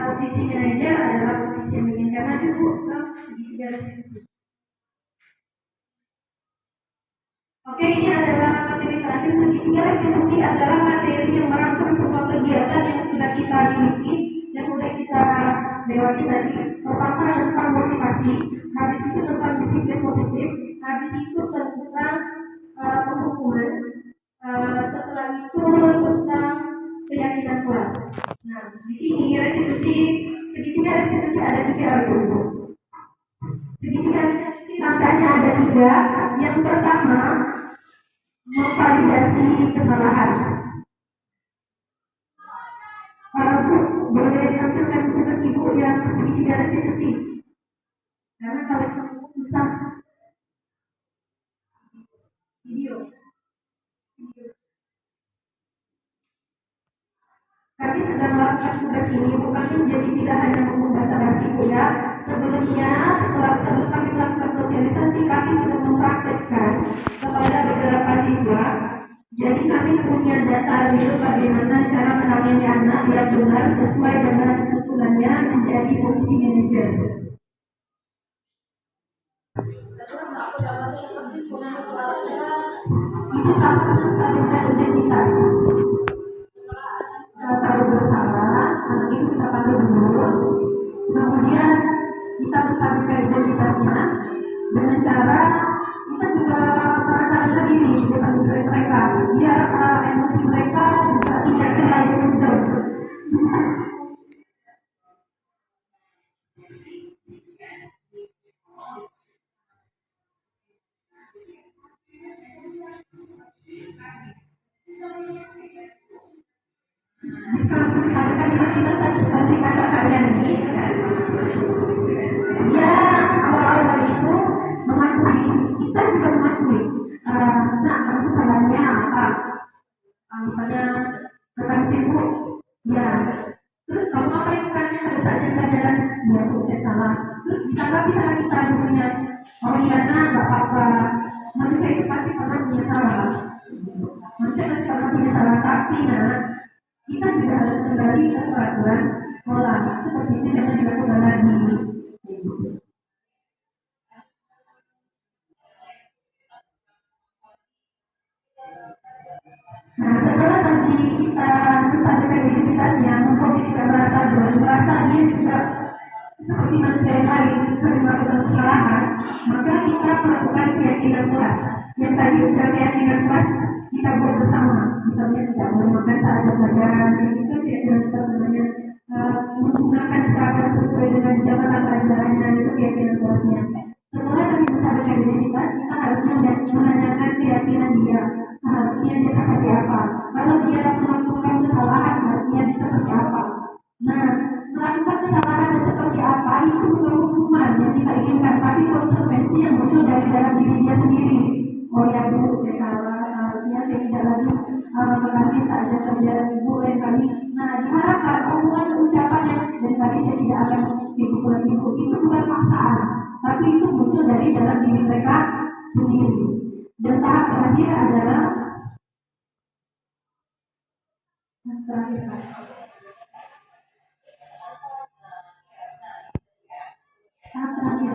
Speaker 4: posisi manajer adalah posisi yang menginginkan maju ke segitiga restitusi. Oke, ini adalah materi terakhir. Segitiga restitusi adalah materi yang merangkum semua kegiatan yang sudah kita miliki, yang sudah kita lewati tadi. Pertama tentang motivasi, habis itu tentang disiplin positif, habis itu tentang penghukuman, setelah itu tentang keyakinan kelas. Nah, di sini segitiga restitusi ada 3 dulu. Segitiga restitusi langkahnya ada 3. Yang pertama, memvalidasi kesalahan. Bu, boleh tampilkan tugas ibu yang segitiga restitusi? Karena kalau kamu susah. Video. Kami sudah melakukan tugas ini bukan menjadi tidak hanya ngomong basa-basi ya. Sebelum kami melakukan sosialisasi, kami sudah mempraktekkan kepada beberapa siswa. Jadi kami punya data real bagaimana cara menangani anak yang benar sesuai dengan kebutuhannya menjadi posisi manajer. Itu kami menstabilkan identitas. Kalau bersalah, anak itu kita panggil dulu, kemudian kita menstabilkan identitasnya dengan cara kita juga merasa rendah diri di depan mereka, biar emosi mereka juga tidak terlalu down. Bisa menstabilkan identitas tadi seperti kata Kak Yani. Dia awal-awal itu mengakui, kita juga mengakui. Nah, kamu salahnya apa? Misalnya rekan ibu, ya. Terus kamu apa yang bukannya pada saat yang pelajaran? Ya, Bu, saya salah. Terus ditanggapi sama kita dulunya. Oh iya, nah, nggak apa-apa. Manusia itu pasti pernah punya salah. Manusia pasti pernah punya salah, tapi nah, kita juga harus kembali ke peraturan sekolah. Seperti itu jangan dilakukan lagi. Nah, setelah tadi kita menstabilkan identitasnya, membuat dia tidak merasa down, merasa dia juga seperti manusia yang lain sering melakukan kesalahan, maka kita melakukan keyakinan kelas. Yang tadi udah keyakinan kelas kita buat bersama. Misalnya tidak boleh makan saat jam pelajaran, itu keyakinan kelas namanya. Menggunakan seragam sesuai dengan jabatan pelajarannya, itu keyakinan kelasnya. Setelah kami menstabilkan
Speaker 9: identitas, kita harusnya menanyakan keyakinan dia. Seharusnya dia seperti apa? Kalau dia melakukan kesalahan, harusnya dia seperti apa? Nah, melakukan kesalahan dan seperti apa itu bukan hukuman yang kita inginkan, tapi konsekuensi yang muncul dari dalam diri dia sendiri. Oh ya Bu, saya salah, seharusnya saya tidak lagi mengalami saja kerjaan Ibu lain kali. Nah, diharapkan omongan dan ucapan yang lain kali saya tidak akan dipukul Ibu, itu bukan paksaan, tapi itu muncul dari dalam diri mereka sendiri. Dan tahap terakhir adalah terakhir Pak. Tahap terakhir.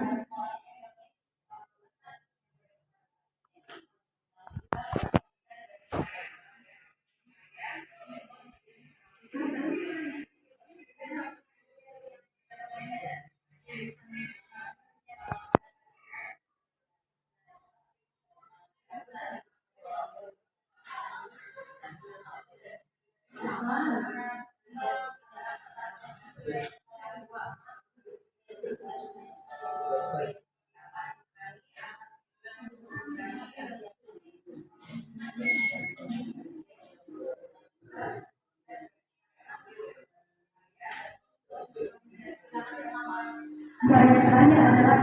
Speaker 9: Dan yang terakhir adalah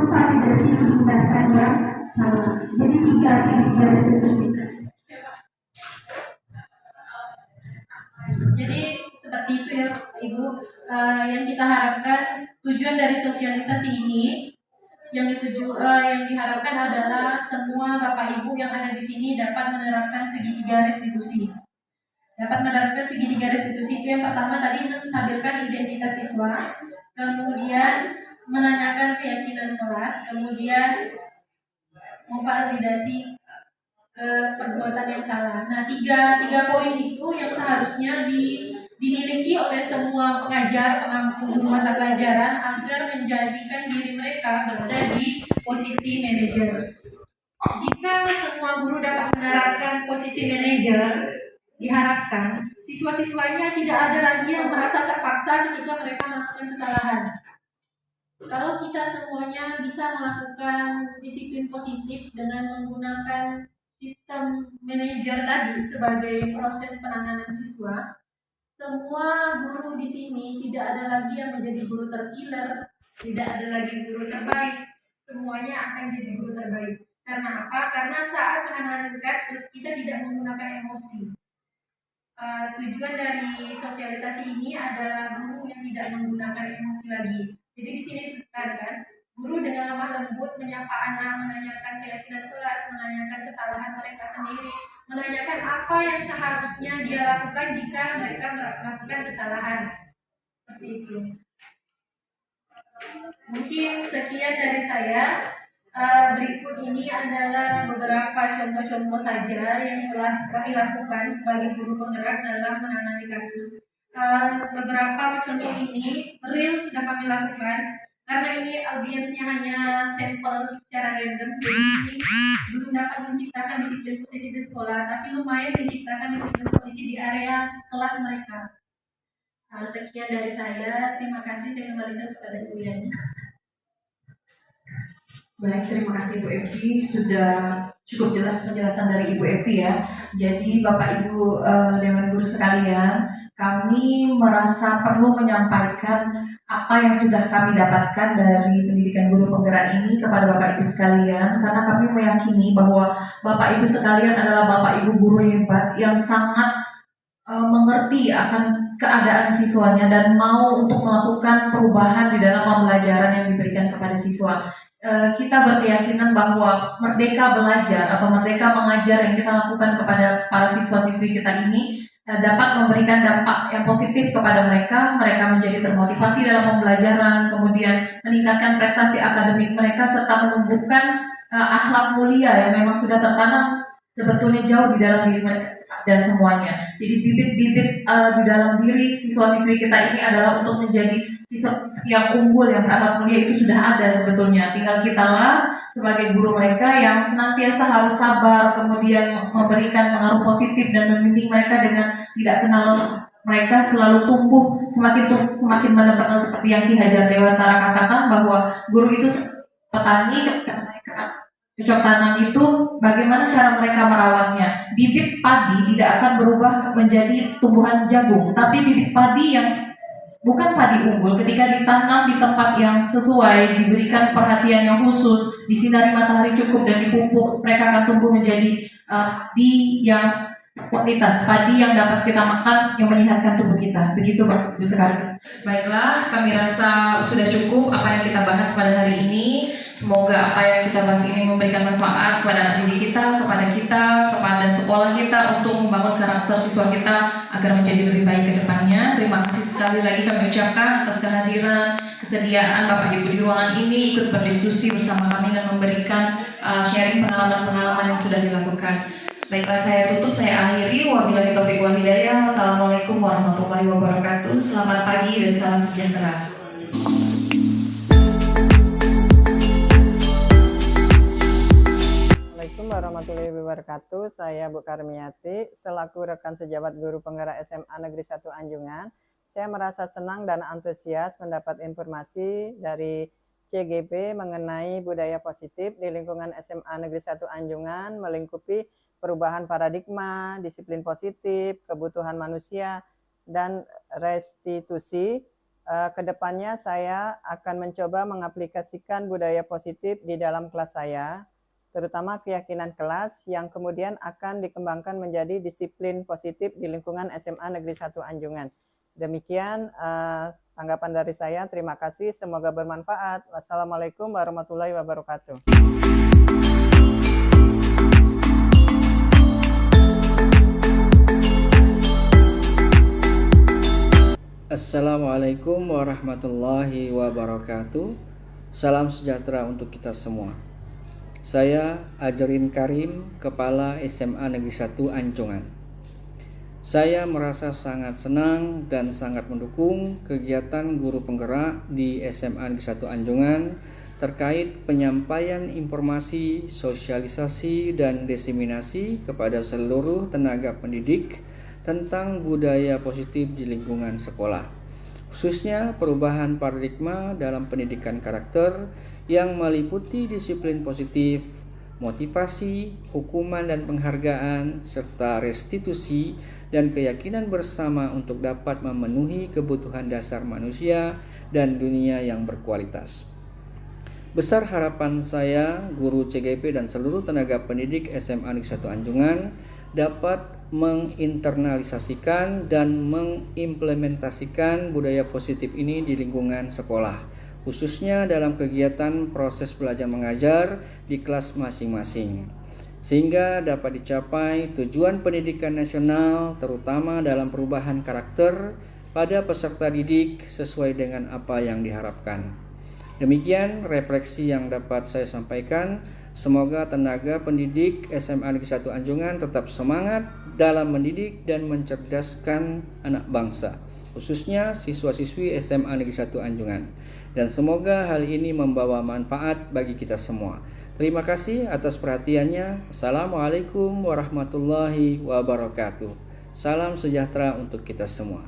Speaker 9: validasi tindakan yang salah. Jadi tiga restitusi.
Speaker 4: Jadi seperti itu ya Ibu, yang kita harapkan tujuan dari sosialisasi ini yang diharapkan adalah semua Bapak Ibu yang ada di sini dapat menerapkan segitiga restitusi. Dapat menerapkan segitiga restitusi itu yang pertama tadi menstabilkan identitas siswa, kemudian menanyakan keyakinan kelas, kemudian memvalidasi perbuatan yang salah. Nah, tiga poin itu yang seharusnya dimiliki oleh semua pengajar, pengampu mata pelajaran agar menjadikan diri mereka berada di posisi manajer. Jika semua guru dapat menerapkan posisi manajer, diharapkan siswa-siswanya tidak ada lagi yang merasa terpaksa ketika mereka melakukan kesalahan. Kalau kita semuanya bisa melakukan disiplin positif dengan menggunakan sistem manajer tadi sebagai proses penanganan siswa, semua guru di sini tidak ada lagi yang menjadi guru terkiller, tidak ada lagi guru terbaik, semuanya akan jadi guru terbaik. Karena apa? Karena saat penanganan kasus kita tidak menggunakan emosi. Tujuan dari sosialisasi ini adalah guru yang tidak menggunakan emosi lagi. Jadi di sini ditekankan guru dengan lemah lembut menyapa anak, menanyakan keyakinan kelas, menanyakan kesalahan mereka sendiri, menanyakan apa yang seharusnya dia lakukan jika mereka melakukan kesalahan. Seperti itu. Mungkin sekian dari saya. Berikut ini adalah beberapa contoh-contoh saja yang telah kami lakukan sebagai guru penggerak dalam menangani kasus. Beberapa contoh ini real sudah kami lakukan karena ini audiensnya hanya sampel secara random, jadi belum dapat menciptakan disiplin positif di sekolah, tapi lumayan menciptakan disiplin positif di area kelas mereka. Sekian dari saya, terima kasih. Saya kembalikan kepada Ibu Yani.
Speaker 1: Baik, terima kasih Bu Evi, sudah cukup jelas penjelasan dari Ibu Evi ya. Jadi Bapak Ibu Dewan Guru sekalian, kami merasa perlu menyampaikan apa yang sudah kami dapatkan dari pendidikan guru penggerak ini kepada Bapak Ibu sekalian, karena kami meyakini bahwa Bapak Ibu sekalian adalah Bapak Ibu guru hebat yang sangat mengerti akan keadaan siswanya dan mau untuk melakukan perubahan di dalam pembelajaran yang diberikan kepada siswa. Kita berkeyakinan bahwa merdeka belajar atau merdeka mengajar yang kita lakukan kepada para siswa-siswi kita ini dapat memberikan dampak yang positif kepada mereka menjadi termotivasi dalam pembelajaran, kemudian meningkatkan prestasi akademik mereka, serta menumbuhkan akhlak mulia yang memang sudah tertanam sebetulnya jauh di dalam diri mereka dan semuanya. Jadi bibit-bibit di dalam diri siswa-siswi kita ini adalah untuk menjadi siswa yang unggul, yang berakhlak mulia itu sudah ada sebetulnya. Tinggal kita lah sebagai guru mereka yang senantiasa harus sabar, kemudian memberikan pengaruh positif dan membimbing mereka dengan tidak kenal mereka selalu tumbuh semakin menebak, seperti yang Ki Hajar Dewantara katakan bahwa guru itu petani ketika mereka
Speaker 10: cocok tanam itu bagaimana cara mereka merawatnya. Bibit padi tidak akan berubah menjadi tumbuhan jagung, tapi bibit padi yang bukan padi unggul ketika ditanam di tempat yang sesuai, diberikan perhatian yang khusus, disinari matahari cukup dan dipupuk, mereka akan tumbuh menjadi padi yang kualitas, padi yang dapat kita makan, yang menyehatkan tubuh kita. Begitu Pak Ibu sekalian. Baiklah, kami rasa sudah cukup apa yang kita bahas pada hari ini. Semoga apa yang kita bahas ini memberikan manfaat kepada anak didik kita, kepada sekolah kita untuk membangun karakter siswa kita agar menjadi lebih baik ke depannya. Terima kasih sekali lagi kami ucapkan atas kehadiran, kesediaan Bapak Ibu di ruangan ini ikut berdiskusi bersama kami dan memberikan sharing pengalaman-pengalaman yang sudah dilakukan. Baiklah, saya tutup, saya akhiri. Wabillahi taufiq wal hidayah. Wassalamualaikum warahmatullahi wabarakatuh. Selamat pagi dan salam sejahtera.
Speaker 11: Assalamualaikum warahmatullahi wabarakatuh. Saya Bu Karmiati, selaku rekan sejabat guru penggerak SMA Negeri 1 Anjungan. Saya merasa senang dan antusias mendapat informasi dari CGP mengenai budaya positif di lingkungan SMA Negeri 1 Anjungan, melingkupi perubahan paradigma, disiplin positif, kebutuhan manusia, dan restitusi. Kedepannya saya akan mencoba mengaplikasikan budaya positif di dalam kelas saya, terutama keyakinan kelas yang kemudian akan dikembangkan menjadi disiplin positif di lingkungan SMA Negeri 1 Anjungan. Demikian tanggapan dari saya. Terima kasih, semoga bermanfaat. Wassalamualaikum warahmatullahi wabarakatuh.
Speaker 12: Assalamualaikum warahmatullahi wabarakatuh. Salam sejahtera untuk kita semua. Saya Ajrin Karim, Kepala SMA Negeri 1 Anjungan. Saya merasa sangat senang dan sangat mendukung kegiatan guru penggerak di SMA Negeri 1 Anjungan terkait penyampaian informasi, sosialisasi, dan diseminasi kepada seluruh tenaga pendidik tentang budaya positif di lingkungan sekolah, khususnya perubahan paradigma dalam pendidikan karakter yang meliputi disiplin positif, motivasi, hukuman dan penghargaan, serta restitusi dan keyakinan bersama untuk dapat memenuhi kebutuhan dasar manusia dan dunia yang berkualitas. Besar harapan saya, guru CGP dan seluruh tenaga pendidik SMA Negeri 1 Anjungan dapat menginternalisasikan dan mengimplementasikan budaya positif ini di lingkungan sekolah, khususnya dalam kegiatan proses belajar mengajar di kelas masing-masing, sehingga dapat dicapai tujuan pendidikan nasional, terutama dalam perubahan karakter pada peserta didik sesuai dengan apa yang diharapkan. Demikian refleksi yang dapat saya sampaikan. Semoga tenaga pendidik SMA Negeri 1 Anjungan tetap semangat dalam mendidik dan mencerdaskan anak bangsa, khususnya siswa-siswi SMA Negeri 1 Anjungan. Dan semoga hal ini membawa manfaat bagi kita semua. Terima kasih atas perhatiannya. Assalamualaikum warahmatullahi wabarakatuh. Salam sejahtera untuk kita semua.